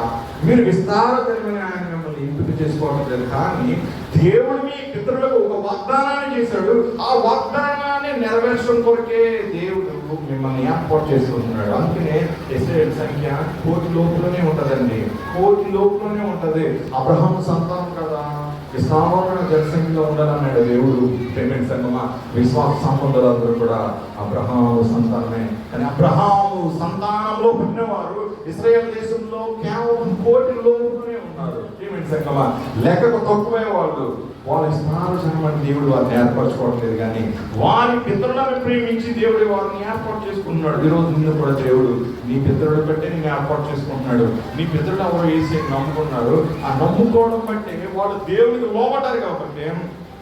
మీరు విస్తారమైన ఆయన మిమ్మల్ని ఎంపిక చేసుకోవడం లేదు. కానీ దేవుడు మీ పితరులకు ఒక వాగ్దానాన్ని చేశాడు. ఆ వాగ్దానాన్ని నెరవేర్చడం కొరకే దేవుడు మిమ్మల్ని ఏర్పాటు చేసుకుంటున్నాడు. అందుకనే ఇశ్రాయేలు సంఖ్య 1,000,000 లోపులోనే ఉంటదండి, 1,000,000 లోపులోనే ఉంటది. అబ్రహాం సంతానం కదా, విస్తారమైన జనసంఖ్యలో ఉండాలన్నాడు దేవుడు. పేమెంట్ సంగమా, విశ్వాస సంబంధాలందరూ కూడా అబ్రహాము సంతానమే. కానీ అబ్రహాము సంతానంలో పుట్టినవారు ఇశ్రాయేల్ దేశంలో కేవలం 1,000,000 లోపులోనే ఉన్నారు. పేమెంట్ సంగమా, లెక్కకు తక్కువే వాళ్ళు. వాళ్ళ స్థానం దేవుడు వారిని ఏర్పరచుకోవడం లేదు. కానీ వారి పితరులను ప్రేమించి దేవుడు వారిని ఏర్పాటు చేసుకుంటున్నాడు. ఈరోజు నిన్ను కూడా దేవుడు నీ పితరుడు బట్టే నేను ఏర్పాటు చేసుకుంటున్నాడు. నీ పితరుడు ఎవరు వేసి నమ్ముకున్నారు. ఆ నమ్ముకోవడం బట్టే వాళ్ళు దేవుడికి లోబడ్డారు. కాబట్టి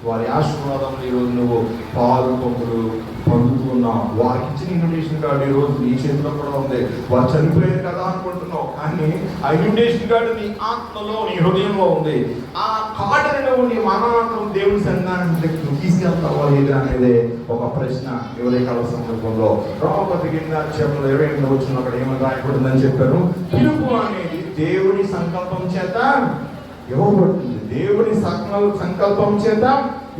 వారి ఆశీర్వాదంలో ఈరోజు నువ్వు పాలు పంపులు పొందుతున్నావు. వారికి ఇచ్చిన ఇన్విటేషన్ కార్డు ఈరోజు నీ చేతిలో కూడా ఉంది. వారు చనిపోయారు కదా అనుకుంటున్నావు, కానీ ఆ ఇన్విటేషన్ కార్డు నీ ఆత్మలో, నీ హృదయంలో ఉంది. ఆ కార్డుని నువ్వు నీ మరణాంతం దేవుని సన్నిధానానికి నువ్వు తీసుకెళ్తావా లేదా అనేది ఒక ప్రశ్న ఎవరైనా సందర్భంలో రోమపత్రిక 8:28 వచ్చిన అక్కడ ఏమని రాయబడిందని చెప్పారు. పిలుపు అనేది దేవుని సంకల్పం చేత ఇవ్వబడుతుంది. దేవుని సంకల్పం చేత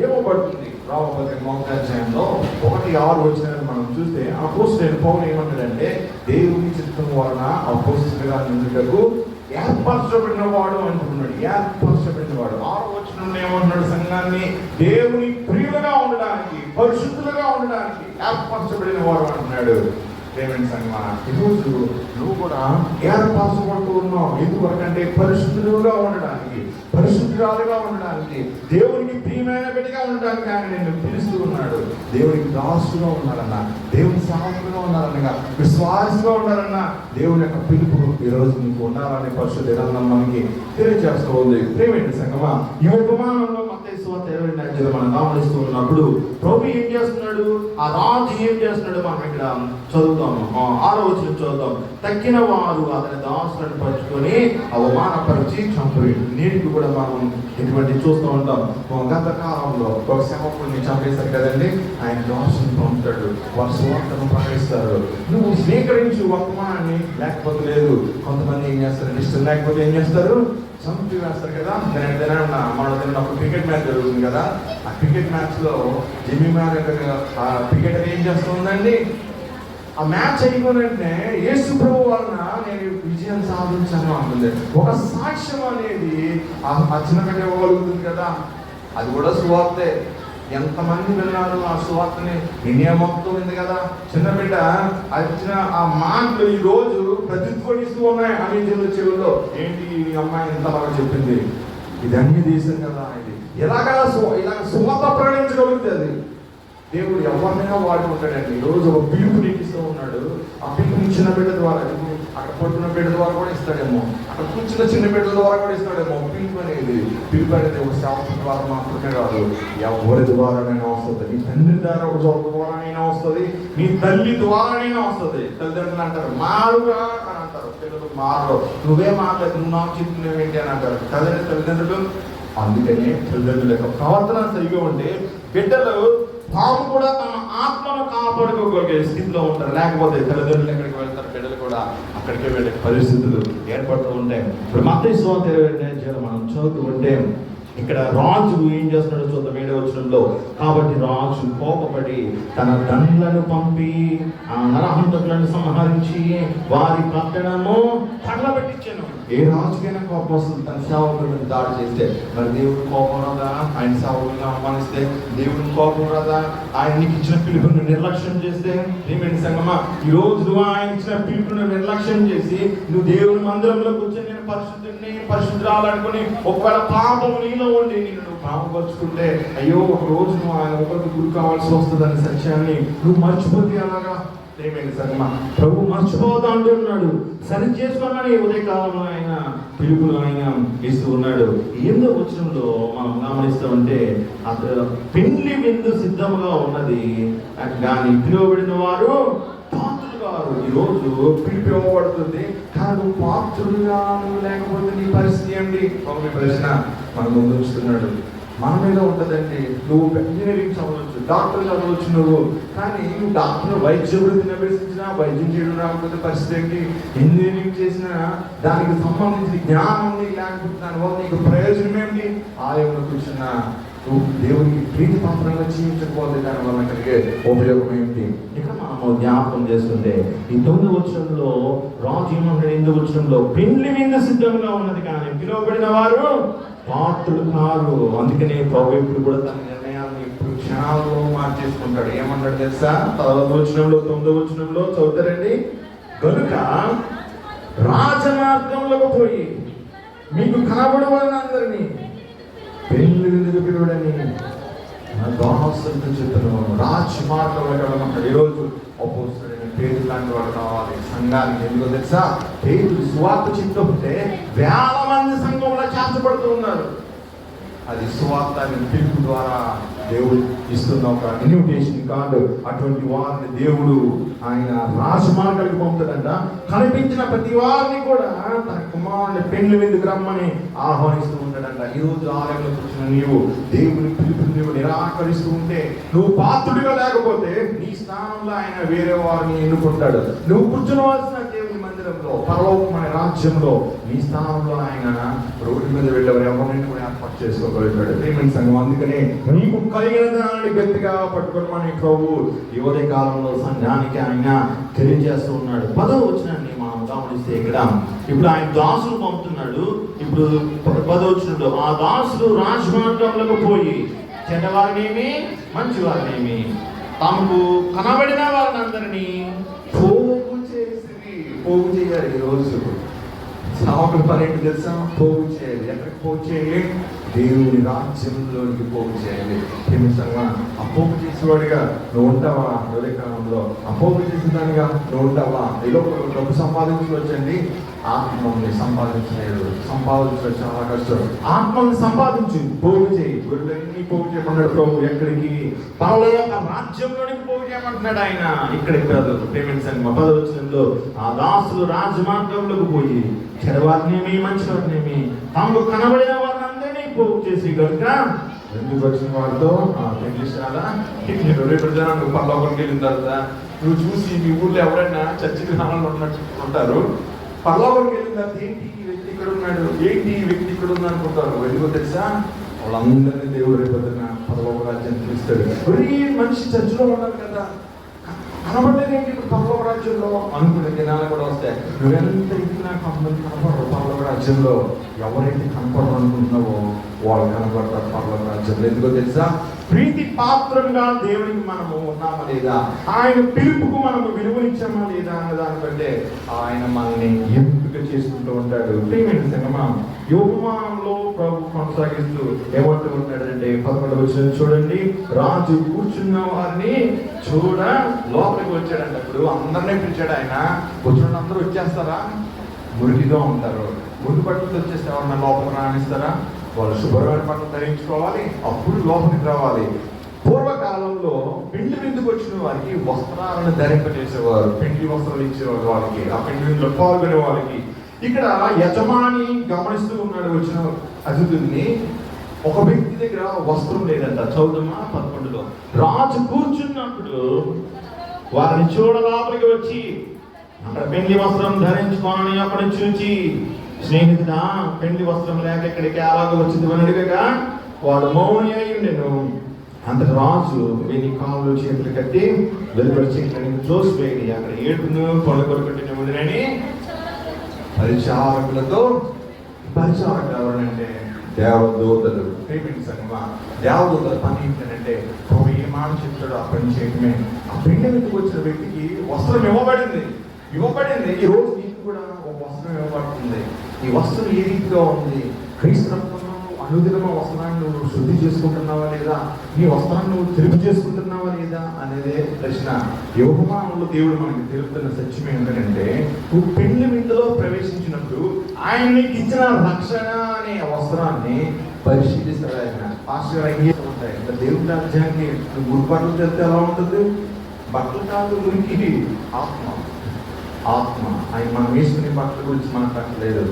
ఇవ్వబడుతుంది. రోమపత్రిక 1వ అధ్యాయంలో 1-6 వచనాలు మనం చూస్తే అపోస్తలుడైన పౌలు ఏమంటాడంటే దేవుని చిత్తం వలన అపోస్తలుగా నిందుటకు ఏర్పరచబడిన వాడు అంటున్నాడు. ఏర్పరచబడిన వాడు 6వ వచనంలో ఏమంటున్నాడు? సంఘాన్ని దేవుని ప్రియులుగా ఉండడానికి, పరిశుద్ధులుగా ఉండడానికి ఏర్పరచబడిన వాడు అంటున్నాడు. పేమెంట్ సంఘమా, ఈరోజు నువ్వు కూడా ఏర్పరచబడుతూ ఉన్నావు. ఎందుకంటే పరిశుద్ధులుగా ఉండడానికి, పరిశుద్ధురాలుగా ఉండడానికి, దేవునికి ప్రియమైన బిడ్డగా ఉండడానికి ఆయన నేను పిలుస్తూ ఉన్నాడు. దేవునికి దాసుగా ఉండాలన్నా, దేవుని సేవకులుగా ఉండాలన్నా, విశ్వాసంగా ఉండాలన్నా దేవుని యొక్క పిలుపు ఈరోజు నీకు ఉండాలని పరిశుద్ధ గ్రంథం మనకి తెలియజేస్తూ ఉంది. ప్రియమైన సంఘమా, ఈ ఉపమానంలో మత్తయి సువార్త 22 మనం గమనిస్తూ ఉన్నప్పుడు ప్రభు ఏం చేస్తున్నాడు? ఆ రాజు ఏం చేస్తున్నాడు? మనం ఇక్కడ చదువుతాం. 6వ వచనం చదువుతాం. తక్కిన వారు అతని దాసులను పరుచుకొని అవమానపరిచి చంపేడు. నేటికి కూడా మనం ఇటువంటి చూస్తూ ఉంటాం. గత కాలంలో ఒక సేవకుడిని చంపేశారు కదండి, ఆయన దాసుని పంపుతాడు, వారి సువార్తను ప్రకటిస్తారు. నువ్వు స్వీకరించి వర్తమానాన్ని, లేకపోతే లేదు. కొంతమంది ఏం చేస్తారు? ఇష్టం లేకపోతే ఏం చేస్తారు? చంపి వేస్తారు కదా. మనం తిన్నప్పుడు క్రికెట్ మ్యాచ్ జరుగుతుంది కదా, ఆ క్రికెట్ మ్యాచ్ లో జిమ్మి ఆ క్రికెటర్ ఏం చేస్తుందండి? ఆ మ్యాచ్ అయిపోయినట్టే యేసు ప్రభు వలన నేను విజయం సాధించాను అంటుంది. ఒక సాక్ష్యం అనేది ఆ చిన్నకట్ట ఇవ్వగలుగుతుంది కదా, అది కూడా సువార్తే. ఎంతమంది విన్నారు ఆ సువార్తని? ఇండియా మొత్తం ఉంది కదా. చిన్న బిడ్డ అది ఇచ్చిన ఆ మాటలు ఈ రోజు ప్రతిధ్వనిస్తూ ఉన్నాయి అన్ని జనుల చెవుల్లో. ఏంటి ఈ అమ్మాయి ఎంత బాగా చెప్పింది, ఇది అన్ని దేశం కదా, ఇది ఇలాగా సువార్త ప్రకటించగలుగుతుంది. దేవుడు ఎవరినైనా వాడుకుంటాడండి. ఈరోజు ఒక పిలుపు నీకు ఇస్తూ ఉన్నాడు. ఆ పిలుపు చిన్న బిడ్డ ద్వారా, అక్కడ పడుతున్న బిడ్డ ద్వారా కూడా ఇస్తాడేమో, అక్కడ కూర్చున్న చిన్న బిడ్డ ద్వారా కూడా ఇస్తాడేమో. పిలుపు అనేది ఒక శాస్త్రం ద్వారా మాత్రమే కాదు, ఎవరి ద్వారానైనా వస్తుంది. నీ తండ్రి ద్వారానైనా వస్తుంది, నీ తల్లి ద్వారానైనా వస్తుంది. తల్లిదండ్రులు అంటారు మారుగా అని అంటారు, పిల్లలు మారు, నువ్వే మారలేదు, నువ్వు నాకు చెప్తున్నావు ఏంటి అని అంటారు తల్లిదండ్రులు. అందుకనే తల్లిదండ్రుల యొక్క ప్రవర్తన సరిగా ఉంటే బిడ్డలు తాము కూడా తమ ఆత్మను కాపాడుకోగలిగే స్థితిలో ఉంటారు. లేకపోతే తల్లిదండ్రులు ఎక్కడికి వెళ్తారు, బిడ్డలు కూడా అక్కడికే వెళ్ళే పరిస్థితులు ఏర్పడుతూ ఉంటాయి. ఇప్పుడు మత్తయి సువార్త 22వ అధ్యాయం మనం చదువుతూ ఉంటే ఇక్కడ రాజు ఏం చేస్తున్నాడో చూద్దాం. 7వ వచనంలో, కాబట్టి రాజు కోపపడి తన దండ్లను పంపి ఆ నరహంతకులను సంహరించి వారి పట్టణము తగలబెట్టించాను. ఏ రాజుకైనా కోపం వస్తుంది తన సేవకులను దాడి చేస్తే. మరి దేవుడు కోపం రాదా? ఆయన సేవకులను అవమానిస్తే దేవుడిని కోపం రాదా? ఆయనకి ఇచ్చిన పిలుపును నిర్లక్ష్యం చేస్తే? ఏమేంటి సంగమా, ఈ రోజు నువ్వు ఆయన ఇచ్చిన పిలుపును నిర్లక్ష్యం చేసి నువ్వు దేవుని మందిరంలో కూర్చొని నేను పరిశుద్ధుడిని పరిశుద్ధురాలనుకుని ఒకవేళ పాపం నీలో ఉండి నేను నువ్వు పాపపరుచుకుంటే అయ్యో ఒక రోజు నువ్వు ఆయన ఒకరికి గురి కావాల్సి వస్తుందనే సత్యాన్ని నువ్వు మర్చిపోతే అలాగా. ఏమైంది సంగమా, ప్రభు మర్చిపోతా అంటున్నాడు. సరి చేసుకోమని ఉదయకాలంలో ఆయన పిలుపులు ఆయన ఇస్తూ ఉన్నాడు. ఏందో వచనంలో మనం గమనిస్తూ ఉంటే అతను పెళ్లి విందు సిద్ధంగా ఉన్నది కానీ పిలువబడిన వారు పాత్రులు గారు. ఈరోజు పిలుపు ఇవ్వబడుతుంది కానీ నువ్వు పాత్రుడుగా నువ్వు లేకపోతే నీ పరిస్థితి ఏంటి? ఒక ప్రశ్న మన ముందు ఉంచుతున్నాడు. మన మీద ఉంటుందండి. నువ్వు ఇంజనీరింగ్ చదవచ్చు, డాక్టర్ చదవచ్చు నువ్వు, కానీ నువ్వు డాక్టర్ వైద్య వృత్తిని అభ్యసించినా వైద్యం చేయడం రాకపోతే పరిస్థితి ఏంటి? ఇంజనీరింగ్ చేసినా దానికి సంబంధించిన జ్ఞానం లేకపోతే దానివల్ల నీకు ప్రయోజనం ఏంటి? ఆలయంలో కూర్చున్న నువ్వు దేవునికి ప్రీతి పాత్రగా జీవించకపోతే దానివల్ల కలిగే ఉపయోగం ఏంటి? ఇక్కడ మనము జ్ఞాపకం చేస్తుంటే ఈ 9వ వచనంలో రాజు ఏమంటాడు? 8వ వచనంలో పెళ్లి మీద సిద్ధంగా ఉన్నది కానీ పిలువబడిన వారు పాత్రులు కారు. అందుకనే ప్రభు ఇప్పుడు కూడా తన నిర్ణయాన్ని ఇప్పుడు క్షణాల్లో మార్చేసుకుంటాడు. ఏమన్నాడు తెలుసా? 10వ వచనంలో 9వ వచనంలో చదువుతారండి. కనుక రాజమార్గంలోకి పోయి మీకు కనబడు వాళ్ళందరినీ పెళ్లి విందుకు పిలువడని దోహస్తులతో చెప్తున్నాను. రాజమార్గంలో వెళ్ళమంటాడు. ఈరోజు అపోస్తలుడైన పేతురు లాంటి వాడు కావాలి సంఘానికి. ఎందుకో తెలుసా? పేతురు సువార్త చెప్తుంటే వేల మంది సంఘంలో చేర్చబడుతూ ఉన్నారు. అది సువార్త పిలుపు ద్వారా దేవుడు ఇస్తున్న ఒక ఇన్విటేషన్ కార్డు. అటువంటి వారిని దేవుడు ఆయన రాజమార్గానికి పంపుతాడంట. కనిపించిన ప్రతి వారిని కూడా తన కుమారుని పెళ్లి విందుకు రమ్మని ఆహ్వానిస్తూ ఉంటాడంట. ఈరోజు ఆలయంలో కూర్చున్న నీవు దేవుని పిలుపుని నీవు నిరాకరిస్తూ ఉంటే, నువ్వు పాత్రుడిగా లేకపోతే నీ స్థానంలో ఆయన వేరే వారిని ఎన్నుకుంటాడు. నువ్వు కూర్చునవలసిన దేవుని మందిరంలో పరలోకమైన రాజ్యంలో నీ స్థానంలో ఆయన రోడ్డు మీద వెళ్ళేవారు ఎవరిని కూడా ఏర్పాటు చేసుకోగలుగుతాడు. ప్రేమ సంఘం. అందుకనే నీకు కలిగిన దాన్ని గట్టిగా పట్టుకోమని ప్రభు ఈ ఉదయ కాలంలో సంఘానికి ఆయన తెలియజేస్తూ ఉన్నాడు. 10వ వచనాన్ని మనం గమనిస్తే ఇక్కడ ఇప్పుడు ఆయన దాసులు పంపుతున్నాడు. ఇప్పుడు 10వ వచనంలో ఆ దాసులు రాజమార్గంలోకి పోయి చెడ్డవారినేమి మంచివారినేమి తమకు కనబడిన వారిని అందరినీ పోగు చేయాలి. ఈరోజు సావుకుల పని ఏంటి తెలుసా? పోగు చేయాలి. ఎక్కడికి పోగు చేయాలి? దేవుని రాజ్యంలోనికి పోగు చేయాలి. నిమిషంగా అపోగు చేసేవాడిగా నువ్వు ఉంటావా? ఉదయకాలంలో అపోగు చేసేదానిగా నువ్వు ఉంటావా? ఈ లోపల డబ్బు సంపాదించవచ్చండి, ఆత్మని సంపాదించలేదు. సంపాదించడం చాలా కష్టం. ఆత్మని సంపాదించు, పోగు చేయి. గురులన్నీ పోగు చేయమన్నాడు ప్రభు. ఎక్కడికి? పరలోక రాజ్యంలోనికి పోగు చేయమంటున్నాడు ఆయన. ఇక్కడికి కాదు. పేమెంట్ సంఘం 10వ వచనంలో ఆ దాసులు రాజమార్గంలోకి పోయి చెడవారినేమి మంచివారినేమి తమకు కనబడిన వారిని అందరినీ పోగు చేసి కనుక ఎందుకు వచ్చిన వారితో చాలా రేపు జనాలు పరలోకానికి వెళ్ళిన తర్వాత నువ్వు చూసి మీ ఊళ్ళో ఎవరైనా చర్చికి రావాలని ఉన్నట్టు ఉంటారు. పరలోకానికి వెళ్ళిన తర్వాత ఏంటి ఈ వ్యక్తి ఇక్కడ ఉన్నాడు, ఏంటి ఈ వ్యక్తి ఇక్కడ ఉంది అనుకుంటారు. ఎందుకో తెలుసా? వాళ్ళందరినీ దేవుడు రేపు పరలోక రాజ్యాన్ని పిలుస్తాడు. మనిషి చర్చిలో ఉండాలి కదా, కనబడలేదేంటి ఇప్పుడు పరలోక రాజ్యంలో అనుకునే దినాలు కూడా వస్తాయి. నువ్వెంత ఇది నాకు అందరికి కనపడరు పరలోక రాజ్యంలో. ఎవరైతే కనపడరు అనుకుంటున్నావో వాళ్ళు కనబడతారు పర్లోక రాజ్యంలో. ఎందుకో తెలుసా? ప్రీతి పాత్రంగా దేవునికి మనము ఉన్నామా లేదా, ఆయన పిలుపుకు మనము విలువనిచ్చామా లేదా అన్న దాన్ని బట్టే ఆయన మనల్ని ఎంపిక చేసుకుంటూ ఉంటాడు. ప్రియమైన సంగమా, ఈ ఉపమానంలో ప్రభు కొనసాగిస్తూ ఏమంటూ ఉంటాడంటే 11వ వచనం చూడండి. రాజు కూర్చున్న వారిని చూడ లోపలికి వచ్చాడంటే, అప్పుడు అందరినీ పిలిచాడు ఆయన. కూర్చున్న అందరూ వచ్చేస్తారా? మురికిగా ఉంటారు. మురికి బట్టలతో వచ్చేస్తే ఎవరన్నా లోపలికి రాణిస్తారా? వాళ్ళు శుభ్రమైన బట్టలు ధరించుకోవాలి, అప్పుడు లోపలికి రావాలి. పూర్వకాలంలో పెండ్లి విందుకు వచ్చిన వారికి వస్త్రాలను ధరింపజేసేవారు, పెండ్లి వస్త్రాలు ఇచ్చేవారు వాళ్ళకి, ఆ పెండ్లి విందులో పాల్గొనే వాళ్ళకి. ఇక్కడ యజమాని గమనిస్తూ ఉన్నాడు వచ్చిన అతిథుల్ని. ఒక వ్యక్తి దగ్గర వస్త్రం లేదంట. చదువుమా 11లో. రాజు కూర్చున్నప్పుడు వారిని చూడ లోపలికి వచ్చి అక్కడ పెండ్లి వస్త్రం ధరించుకోనని అక్కడ చూచి, స్నేహితుడా పెండ్లి వస్త్రం లేక ఇక్కడికి అలాగ వచ్చింది అని అడిగగా వాడు మౌని అయి ఉండెను. అంతటి రాజు వెయ్యి కాళ్ళు చేతులు కట్టి వెలుపడి చేతులని త్రోసివేయడి, అక్కడ ఏడును పళ్ళు కొరకట్టిన వదిలేని పరిచారకులతో. పరిచారకులు ఎవరంటే దేవదూతలు. దేవదూతల పని ఏంటంటే ప్రభు ఏ మాట చెప్తాడో ఆ పని చేయటమే. ఆ పెండ్లి మీదకి వచ్చిన వ్యక్తికి వస్త్రం ఇవ్వబడింది. ఈ రోజు నీకు కూడా ఒక వస్త్రం ఇవ్వబడుతుంది. ఈ వస్త్రం ఏ రీతిగా ఉంది? క్రీస్తు రక్తంలో అనుదినమ వస్త్రాన్ని నువ్వు శుద్ధి చేసుకుంటున్నావా లేదా, నీ వస్త్రాన్ని నువ్వు తెలుపు చేసుకుంటున్నావా లేదా అనేదే ప్రశ్న. ఈ ఉపమానంలో దేవుడు మనకి తెలుపుతున్న సత్యం ఏంటంటే, నువ్వు పెండ్లి విందులో ప్రవేశించినప్పుడు ఆయన నీకు ఇచ్చిన రక్షణ అనే వస్త్రాన్ని పరిశీలిస్తాడు ఆయన. ఆశ్చర్యంగా ఉంటాయి. దేవుడి రాజ్యానికి నువ్వు బట్టలు తెస్తే ఎలా ఉంటుంది? బట్టలు కాదు, మురికి ఆత్మ. ఆయన మనం వేసుకునే బట్టల గురించి మాట్లాడలేదు,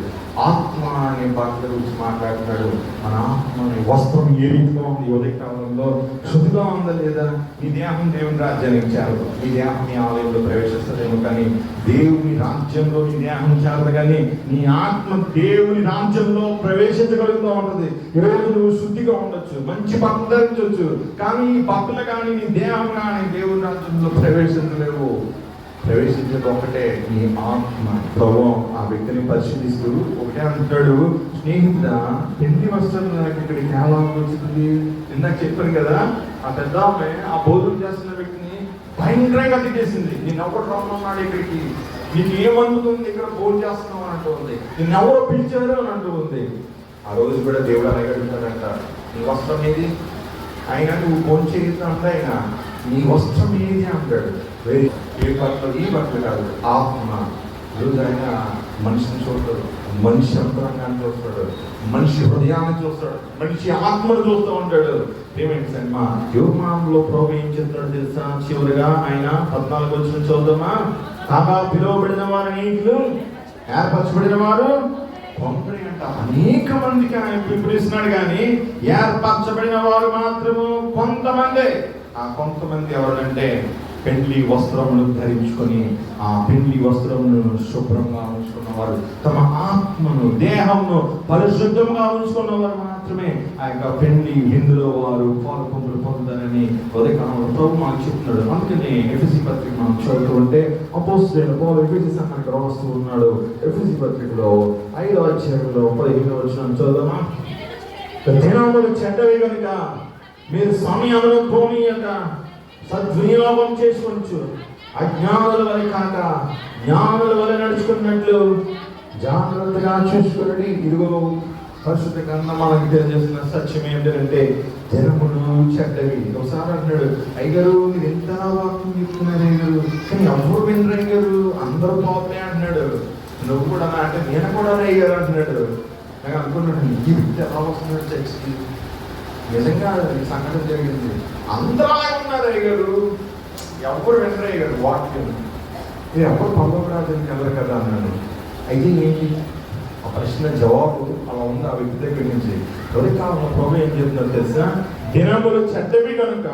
ఆత్మ అనే బట్టల గురించి మాట్లాడుతున్నాడు. మన ఆత్మని వస్త్రం ఏ రీతిగా ఉంది? ఉదయకాలంలో శుద్ధిగా ఉందా లేదా? నీ దేహం దేవుని రాజ్యానికి చేరదు. నీ దేహం నీ ఆలయంలో ప్రవేశిస్తుందేమో, కానీ దేవుని రాజ్యంలో నీ దేహం చేరదు, కానీ నీ ఆత్మ దేవుని రాజ్యంలో ప్రవేశించగలుగుతూ ఉంటుంది. ఈరోజు నువ్వు శుద్ధిగా ఉండొచ్చు, మంచి బట్టలు ధరించవచ్చు, కానీ ఈ బట్టలు కానీ నీ దేహం కానీ దేవుని రాజ్యంలో ప్రవేశించలేవు. ప్రవేశించేది ఒకటే, నీ ఆత్మ. ప్రభు ఆ వ్యక్తిని పరిశీలిస్తూ ఒకటే అంటాడు, స్నేహితుడ పెండ్లి వస్త్రం ఇక్కడికి ఎలా వచ్చింది? ఇందాక చెప్పాను కదా, ఆ పెద్ద ఆమె ఆ భోజనం చేస్తున్న వ్యక్తిని భయంకరంగా తిట్టేసింది. నేను ఎవరు రమ్మన్నాడు ఇక్కడికి, నీకు ఏమందుతుంది ఇక్కడ భోజనం చేస్తున్నావు అని అంటూ ఉంది, నిన్ను ఎవరో పిలిచారు అని అంటూ ఉంది. ఆ రోజు కూడా దేవుడు అలాగే అడుగుతాడంట, నీ వస్త్రం ఏది? ఆయన నువ్వు భోజనం చేయొద్దు అంటే ఆయన నీ వస్త్రం ఏది అంటాడు. ఏ బట్టలు? ఈ బట్టలు కాదు, ఆత్మ. ఈరోజు ఆయన మనిషిని చూస్తాడు, మనిషి అంతరంగాన్ని చూస్తాడు, మనిషి హృదయాన్ని చూస్తాడు, మనిషి ఆత్మను చూస్తూ ఉంటాడు. ఏమైంది సినిమా యోగమానంలో ప్రభు ఏం చెప్తాడు తెలుసా? చివరిగా ఆయన 14 వచ్చిన చూద్దామా. కాగా పిలువబడిన వారు నీకులు, ఏర్పరచబడిన వారు కొందరి అంట. అనేక మందికి ఆయన పిలుపునిస్తున్నాడు, కానీ ఏర్పరచబడిన వారు మాత్రము కొంతమంది. ఆ కొంతమంది ఎవరంటే పెండ్లి వస్త్రములు ధరించుకొని ఆ పెండ్లి వస్త్రమును శుభ్రంగా ఉంచుకున్నవారు, తమ ఆత్మను దేహమును పరిశుద్ధంగా ఉంచుకున్నవారు మాత్రమే ఆ యొక్క పెండ్లి విందులో వారు పాల్గొంపులు పొందుతారని ఉదయకాలంలో ప్రభు మాకు చెప్తున్నాడు. అందుకని ఎఫెసీ పత్రిక మనం చదువుతూ ఉంటే అపోస్తలుడైన పౌలు ఎఫెసీ సంఘానికి రాస్తూ ఉన్నాడు. ఎఫెసీ పత్రికలో 5వ అధ్యాయంలో 15వ వచనం చదువుదామా. దినములు చెడ్డవి కనుక మీరు సమయమును పోనీయక సద్వినియోగం చేసుకొనొచ్చు, అజ్ఞానుల వలె కాక జ్ఞానుల వలె నడుచుకున్నట్లు జాగ్రత్తగా చూసుకుని. ఇదిగో పరిశుద్ధ గ్రంథం మనకి తెలియజేస్తున్న సత్యం ఏంటంటే, జనములు చెడ్డవి. ఒకసారి అంటున్నాడు, అయ్యగారు మీరు ఎంత వాక్యం చెప్తున్నారు అయ్యగారు, కానీ ఎవరు వినరు అయ్యగారు, అందరూ పాపమే అంటున్నాడు. నువ్వు కూడా అంటే నేను కూడా అయ్యారు అంటున్నాడు. నాకు అనుకున్నాడు, ఈ వ్యక్తి ఎలా వస్తున్నాడు చర్చికి? నిజంగా ఈ సంఘటన జరిగింది. అందరూ ఉన్నారు అయ్యారు, ఎవరు వినరు అయ్యారు వాక్యం, ఎవరు పంపరాజానికి వెళ్ళరు కదా అన్నాడు. అయితే ఏంటి ఆ ప్రశ్న జవాబు అలా ఉంది ఆ వ్యక్తి దగ్గర నుంచి. ఉదయకాలంలో ప్రభు ఏం చెప్తున్నారు తెలుసా? దినములు చెడ్డవి కనుక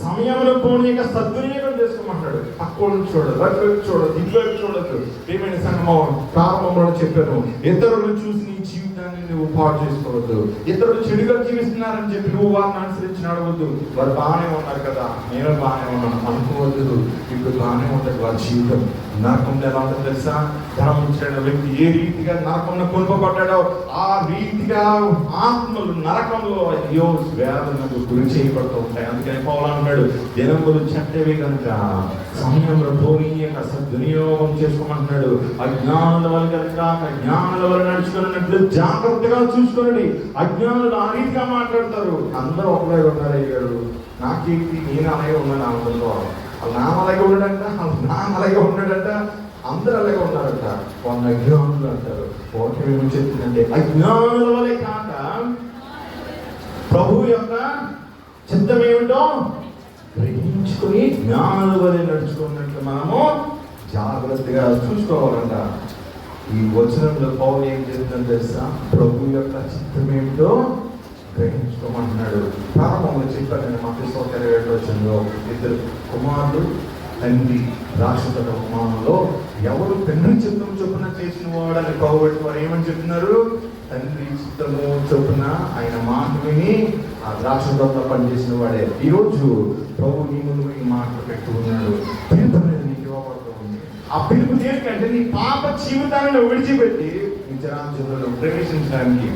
సమయమును పోనీక సద్వినియోగం చేసుకోమంటాడు. పక్కన చూడదు, అటువైపు చూడదు, ఇటువైపు చూడదు. ఏమైనా సంగమం ప్రారంభంలో చెప్పాను, ఇతరులను చూసి నీ జీవితాన్ని నువ్వు పాడు చేసుకోవద్దు. ఇతరులు చెడుగా జీవిస్తున్నారని చెప్పి నువ్వు వారిని అనుసరించి నడవద్దు. వారు బాగానే ఉన్నారు కదా, నేను బాగానే ఉన్నాను అనుకోవద్దు. ఇప్పుడు బాగానే ఉంటుంది వారి జీవితం. నరకంలో ఎలా ఉంటుందో తెలుసా? ధనవంతుడైన వ్యక్తి ఏ రీతిగా నరకంలో కొనుపబడ్డాడో ఆ రీతిగా ఆత్మలు నరకంలో అయ్యో వేదనకు గురి చేయబడుతూ ఉంటాయి. అందుకని పౌలు అంటాడు, దినములు చెడ్డవి కనుక సమయంలో పోనీయక సద్వినియోగం చేసుకోమంటున్నాడు. అజ్ఞానుల వల్ల కనుక అజ్ఞానుల వల్ల నడుచుకున్నట్లు జాగ్రత్తగా చూసుకోండి. అజ్ఞానులు ఆ రీతిగా మాట్లాడతారు. అందరూ ఒకరే ఉన్నారు. అయ్యాడు నాకేంటి, నేను అలాగే ఉన్నాను అందరిలో. వాళ్ళ నాన్న అలాగే ఉన్నాడంట, వాళ్ళ నాన్న అలాగే ఉన్నాడంట, అందరూ అలాగే ఉన్నారంట. వాళ్ళ అజ్ఞానులు అంటారు. వాక్యం ఏమని చెప్తుందంటే, అజ్ఞానుల వల్లే కాక ప్రభు యొక్క చిత్తం ఏమిటో గ్రహించుకుని జ్ఞానుల వల్లే నడుచుకున్నట్లు మనము జాగ్రత్తగా చూసుకోవాలంట. ఈ వచనంలో పౌలు ఏం చెప్తుందని తెలుసా? ప్రభు యొక్క చిత్తం ఏమిటో గ్రహించుకోమంటున్నాడు. ప్రారంభంలో చెప్పాను నేను, మత్తయి 27 ఇద్దరు కుమారులు తండ్రి రాక్షస కుమారులలో ఎవరు తండ్రి చిత్తం చొప్పున చేసిన వాడని పౌబట్టి వారు ఏమని చెప్తున్నారు? తండ్రి చిత్తము చొప్పున ఆయన మాట విని ఆ ద్రాక్షతోటలో పనిచేసిన వాడే. ఈరోజు ప్రభు నీ ముందు ఈ మాటలు పెట్టి ఉన్నాడు. పిలుపు అనేది నీకు ఇవ్వబడుతూ ఉంది. ఆ పిలుపు దేనికంటే నీ పాప జీవితాన్ని విడిచిపెట్టి నిజరాజ్యంలో ప్రవేశించడానికి.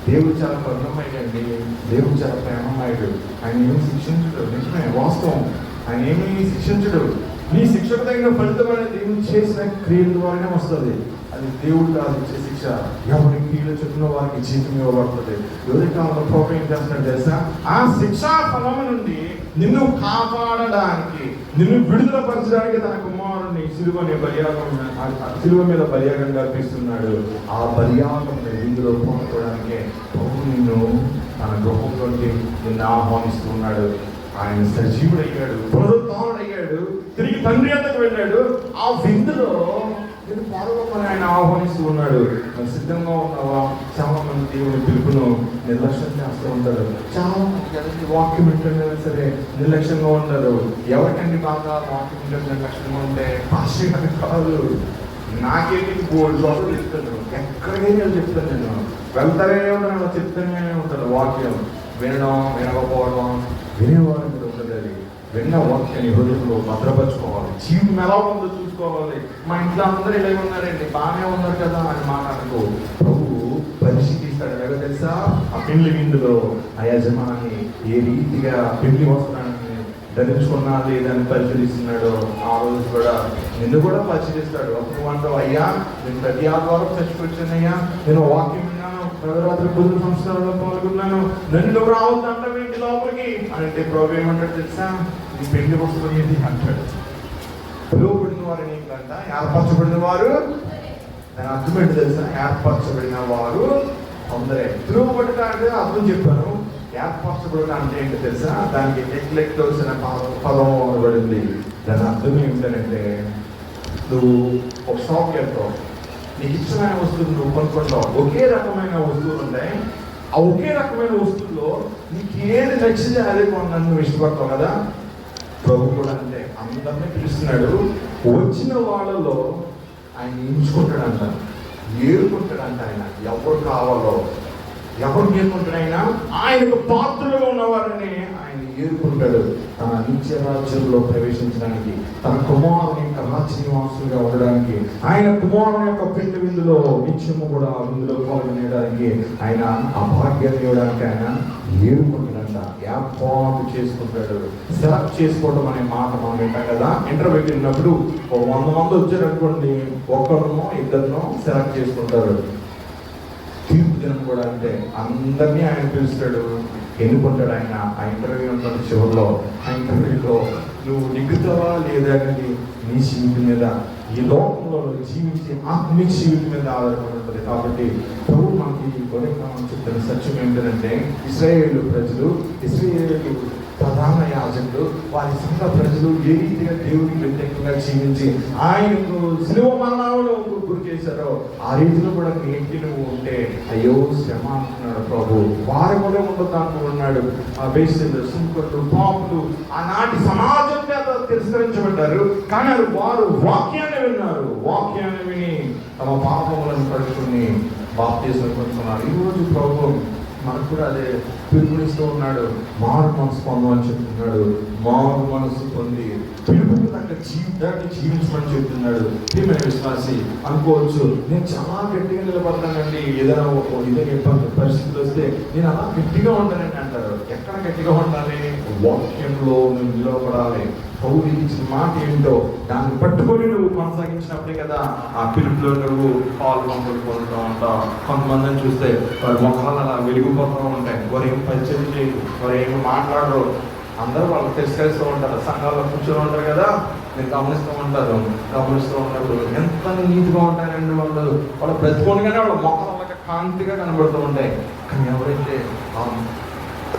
దేవుడు చాలా కరుణమయ్యండి, దేవుడు చాలా ప్రేమమయ్యాడు. ఆయన ఏమి శిక్షించడు, నిజమే వాస్తవం. ఆయన ఏమి శిక్షించడు. నీ శిక్షకు తగిన ఫలితం అనేది దేవుడు చేసిన క్రియల ద్వారానే వస్తుంది. అది దేవుడు కాదు ఇచ్చే శిక్ష. ఎవరి క్రియలు చెప్పిన వారికి జీవితం ఇవ్వబడుతుంది. ఎవరి కాలంలో ప్రభు ఏం చేస్తున్నాడు తెలుసా? ఆ శిక్షా ఫలము నుండి నిన్ను కాపాడడానికి, నిన్ను విడుదల పరచడానికి తన కుమారుని శిలువ మీద బలియాగంగా అర్పిస్తున్నాడు. ఆ బలియాగం ఇందులో పొందుకోవడానికే ప్రభు నిన్ను తన గృహంలోకి నిన్ను ఆహ్వానిస్తూ ఉన్నాడు. ఆయన సజీవుడయ్యాడు, పునరుత్థానుడయ్యాడు, తిరిగి తండ్రి అంతకు వెళ్ళాడు. ఆ విందులో నేను పాల్గొమని ఆయన ఆహ్వానిస్తూ ఉన్నాడు. సిద్ధంగా ఉన్నావా? చాలా మంది దేవుని పిలుపును నిర్లక్ష్యం చేస్తూ ఉంటారు. చాలా మంది వాక్యం వింటుండే సరే నిర్లక్ష్యంగా ఉంటారు. ఎవరికండి బాగా వాక్యం వింటే నిర్లక్ష్యంగా ఉంటే ఆశ్చర్యం కాదు. నాకేంటి బోర్డు చోట్ల చెప్తాను, ఎక్కడికైనా చెప్తాను. నేను వెళ్తానే ఉంటాను, చెప్తానే ఉంటాను. వాక్యం వినడం, వినకపోవడం, వినేవాడు కూడా ఉంటుంది. అది విన్న వాక్యాన్ని హృదయంలో భద్రపరచుకోవాలి. జీవితం ఎలా ఉందో చూసుకోవాలి. మా ఇంట్లో అందరూ ఇలా ఉన్నారండి, బాగానే ఉన్నారు కదా అని మాట్లాడుకో. ప్రభు పరిశీలిస్తాడు. ఎలాగో తెలుసా? ఆ పెళ్లి విందులో ఆ యజమాని ఏ రీతిగా పెళ్లి వస్త్రాన్ని ధరించుకున్నా లేదని పరిశీలిస్తున్నాడు. ఆ రోజు కూడా నిన్ను కూడా పరిశీలిస్తాడు. అప్పుడు అంటావు, అయ్యా నేను ప్రతి ఆదివారం చచ్చిపోయానయ్యా, నేను వాక్యం విన్నాను, నవరాత్రి పూజ సంస్కారంలో పాల్గొన్నాను, నన్ను రావద్దంటావు ఇంటి లోపలికి అంటే ప్రభు ఏమంటాడు తెలుసా? నీ పెళ్లి వస్త్రం ఏది అంటాడు. పిలువబడిన వారు ఏంటంట? ఏర్పరచబడిన వారు. దాని అర్థం ఏంటి తెలుసా? ఏర్పరచబడిన వారు అందరే. పిలువబడిన అంటే అర్థం చెప్పాను. ఏర్పరచబడిన అంటే ఏంటో తెలుసా? దానికి ఎక్లెక్టోస్ అనే పదం పడింది. దాని అర్థం ఏమిటంటే, నువ్వు ఒక షాప్కి వెళ్తావు, నీకు ఇష్టమైన వస్తువులు నువ్వు కొనుక్కుంటావు. ఒకే రకమైన వస్తువులు ఉంటాయి. ఆ ఒకే రకమైన వస్తువుల్లో నీకు ఏది నచ్చింది అదే కొన్నాను నువ్వు ఇష్టపడతావు కదా. ప్రభు కూడా అంటే అందరినీ పిలుస్తున్నాడు. వచ్చిన వాళ్ళలో ఆయన ఎంచుకుంటాడంట, ఏరుకుంటాడంట. ఆయన ఎవరు కావాలో ఎవరు నేర్చుకుంటాడైనా ఆయనకు పాత్రలుగా ఉన్నవారని ఆయన ఏరుకుంటాడు. తన నిత్య రాజ్యంలో ప్రవేశించడానికి, తన కుమారుని యొక్క రాజ్య నివాసులుగా ఉండడానికి, ఆయన కుమారుని యొక్క పెళ్లి విందులో నిత్యము కూడా విందులో పాల్గొనేయడానికి, ఆయన ఆ భాగ్యాన్ని ఇవ్వడానికి ఆయన ఏరుకుంటాడంట, ఏర్పాటు చేసుకుంటాడు. సెలెక్ట్ చేసుకోవడం అనే మాట మనం వింటాం కదా. ఇంటర్వ్యూకి వెళ్ళినప్పుడు 100 మంది వచ్చారనుకోండి, ఒక్కరినో ఇద్దరినో సెలెక్ట్ చేసుకుంటారు. తీర్పు దినం కూడా అంటే అందరినీ ఆయన పిలుస్తాడు, ఎన్నుకుంటాడు ఆయన. ఆ ఇంటర్వ్యూ ఉంటుంది చివరిలో. ఆ ఇంటర్వ్యూలో నువ్వు నిగ్గుతావా లేదా అనేది నీ జీవితం మీద, ఈ లోకంలో జీవించే ఆత్మీయ జీవితం మీద ఆధారపడి ఉంటుంది. కాబట్టి ప్రభు మనకి గొడవ చెప్తున్న సత్యం ఏంటంటే, ఇశ్రాయేలు ప్రజలు ప్రధాన యాజకులు వారి సంఘ ప్రజలు ఏ రీతిగా దేవునికి వ్యతిరేకంగా జీవించి ఆయనకు శిలువ మరణంలో గురి చేశారో ఆ రీతిలో కూడా నేటి నువ్వు ఉంటే అయ్యో శ్రమ అంటున్నాడు ప్రభు. వారు కూడా ఉండదాంట్లో ఉన్నాడు. ఆ వేసులు సుంకర్లు పాపులు ఆనాటి సమాజం చేత తిరస్కరించబడ్డారు. కానీ వారు వాక్యాన్ని విన్నారు. వాక్యాన్ని విని తమ పాపములను పడుకుని బాప్తిసం పొందుతున్నారు. ఈరోజు ప్రభు మనకు కూడా అదే పిలుపునిస్తూ ఉన్నాడు. మారు మనసు పొందమని చెప్తున్నాడు. మారు మనసు పొంది పిలుపుకి తగ్గ జీవితాన్ని జీవించమని చెప్తున్నాడు. ఏమైనా విశ్వాసి అనుకోవచ్చు, నేను చాలా గట్టిగా నిలబడతానండి, ఏదైనా ఇబ్బంది పరిస్థితులు వస్తే నేను అలా గట్టిగా ఉంటానని అంటారు. ఎక్కడ గట్టిగా ఉండాలి? వాక్యంలో నువ్వు నిలబడాలి. పౌలు ఇచ్చిన మాట ఏంటో దాన్ని పట్టుకొని నువ్వు కొనసాగించినప్పుడే కదా ఆ పిలుపులో నువ్వు పాల్గొంటూ పొందుతూ ఉంటావు. కొంతమందిని చూస్తే వారి ముఖాలు అలా వెలిగిపోతూ ఉంటాయి. వారు ఏం పరిచయం చేయరు, వారు ఏమి మాట్లాడరు. అందరూ వాళ్ళు తిరస్కరిస్తూ ఉంటారు. సంఘాల్లో కూర్చొని ఉంటారు కదా, మీరు గమనిస్తూ ఉన్నప్పుడు ఎంత నీట్గా ఉంటారండి వాళ్ళు. వాళ్ళ బ్రతుకోనిగానే వాళ్ళ ముఖాలు వాళ్ళకి కాంతిగా కనబడుతూ ఉంటాయి. కానీ ఎవరైతే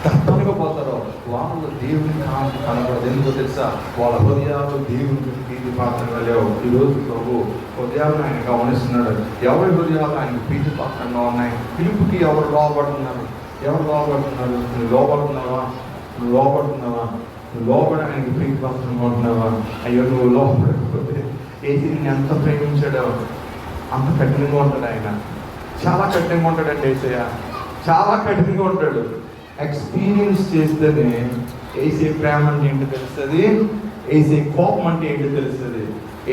తప్పనిగా పోతారో వాళ్ళు దేవుని కాంతి కనబడదు. ఎందుకో తెలుసా? వాళ్ళ హృదయాలు దేవునికి ప్రీతి పాత్రంగా లేవు. ఈరోజు ప్రభు హృదయాలను ఆయన గమనిస్తున్నాడు. ఎవరి హృదయాలు ఆయనకు ప్రీతి పాత్రంగా ఉన్నాయి? పిలుపుకి ఎవరు లోబడుతున్నారు? నువ్వు లోబడుతున్నావా? నువ్వు లోబడడానికి ప్రీతి పాత్రంగా ఉంటున్నావా? అయ్యో నువ్వు లోబడకపోతే ఏది నేను ఎంత ప్రేమించాడో అంత కఠినంగా ఉంటాడు ఆయన. చాలా కఠినంగా ఉంటాడండి ఏసయ్య, చాలా కఠినంగా ఉంటాడు. ఎక్స్పీరియన్స్ చేస్తేనే ఏసే ప్రేమ అంటే ఏంటో తెలుస్తుంది, ఏసే కోపం అంటే ఏంటో తెలుస్తుంది.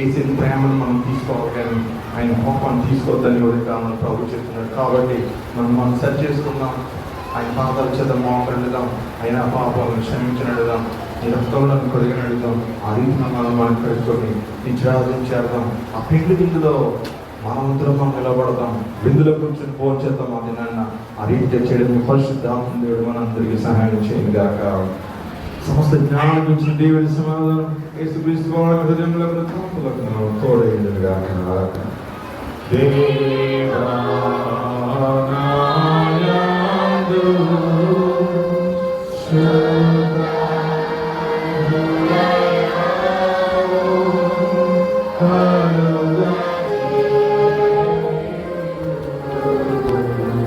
ఏసే ప్రేమను మనం తీసుకోవాలి కానీ ఆయన కోపాన్ని తీసుకోవద్దని కూడా మనం ప్రభు చెప్తున్నాడు. కాబట్టి మనం సరి చేసుకుందాం, ఆయన పాపాల చేత మోకరిద్దాం, ఆయన పాపాలను క్షమించనడుదాం, ఈ రక్తంలో కొరిగినడుదాం. ఆ రీతిలో మనం కట్టుకొని నిత్యార్థం చేద్దాం. ఆ పిండి విందులో మనం నిలబడదాం, విందులో కూర్చొని పోల్చేద్దాం. అది నాన్న ఆ రీతి చేయడం పరిశుద్ధాత్మ దేవుడు మనందరికీ సహాయం చేయను గాక. సమస్త జ్ఞానం గురించి దేవుని సమాధానం యేసుక్రీస్తు హృదయంలో తోడైంది గాక. దేవా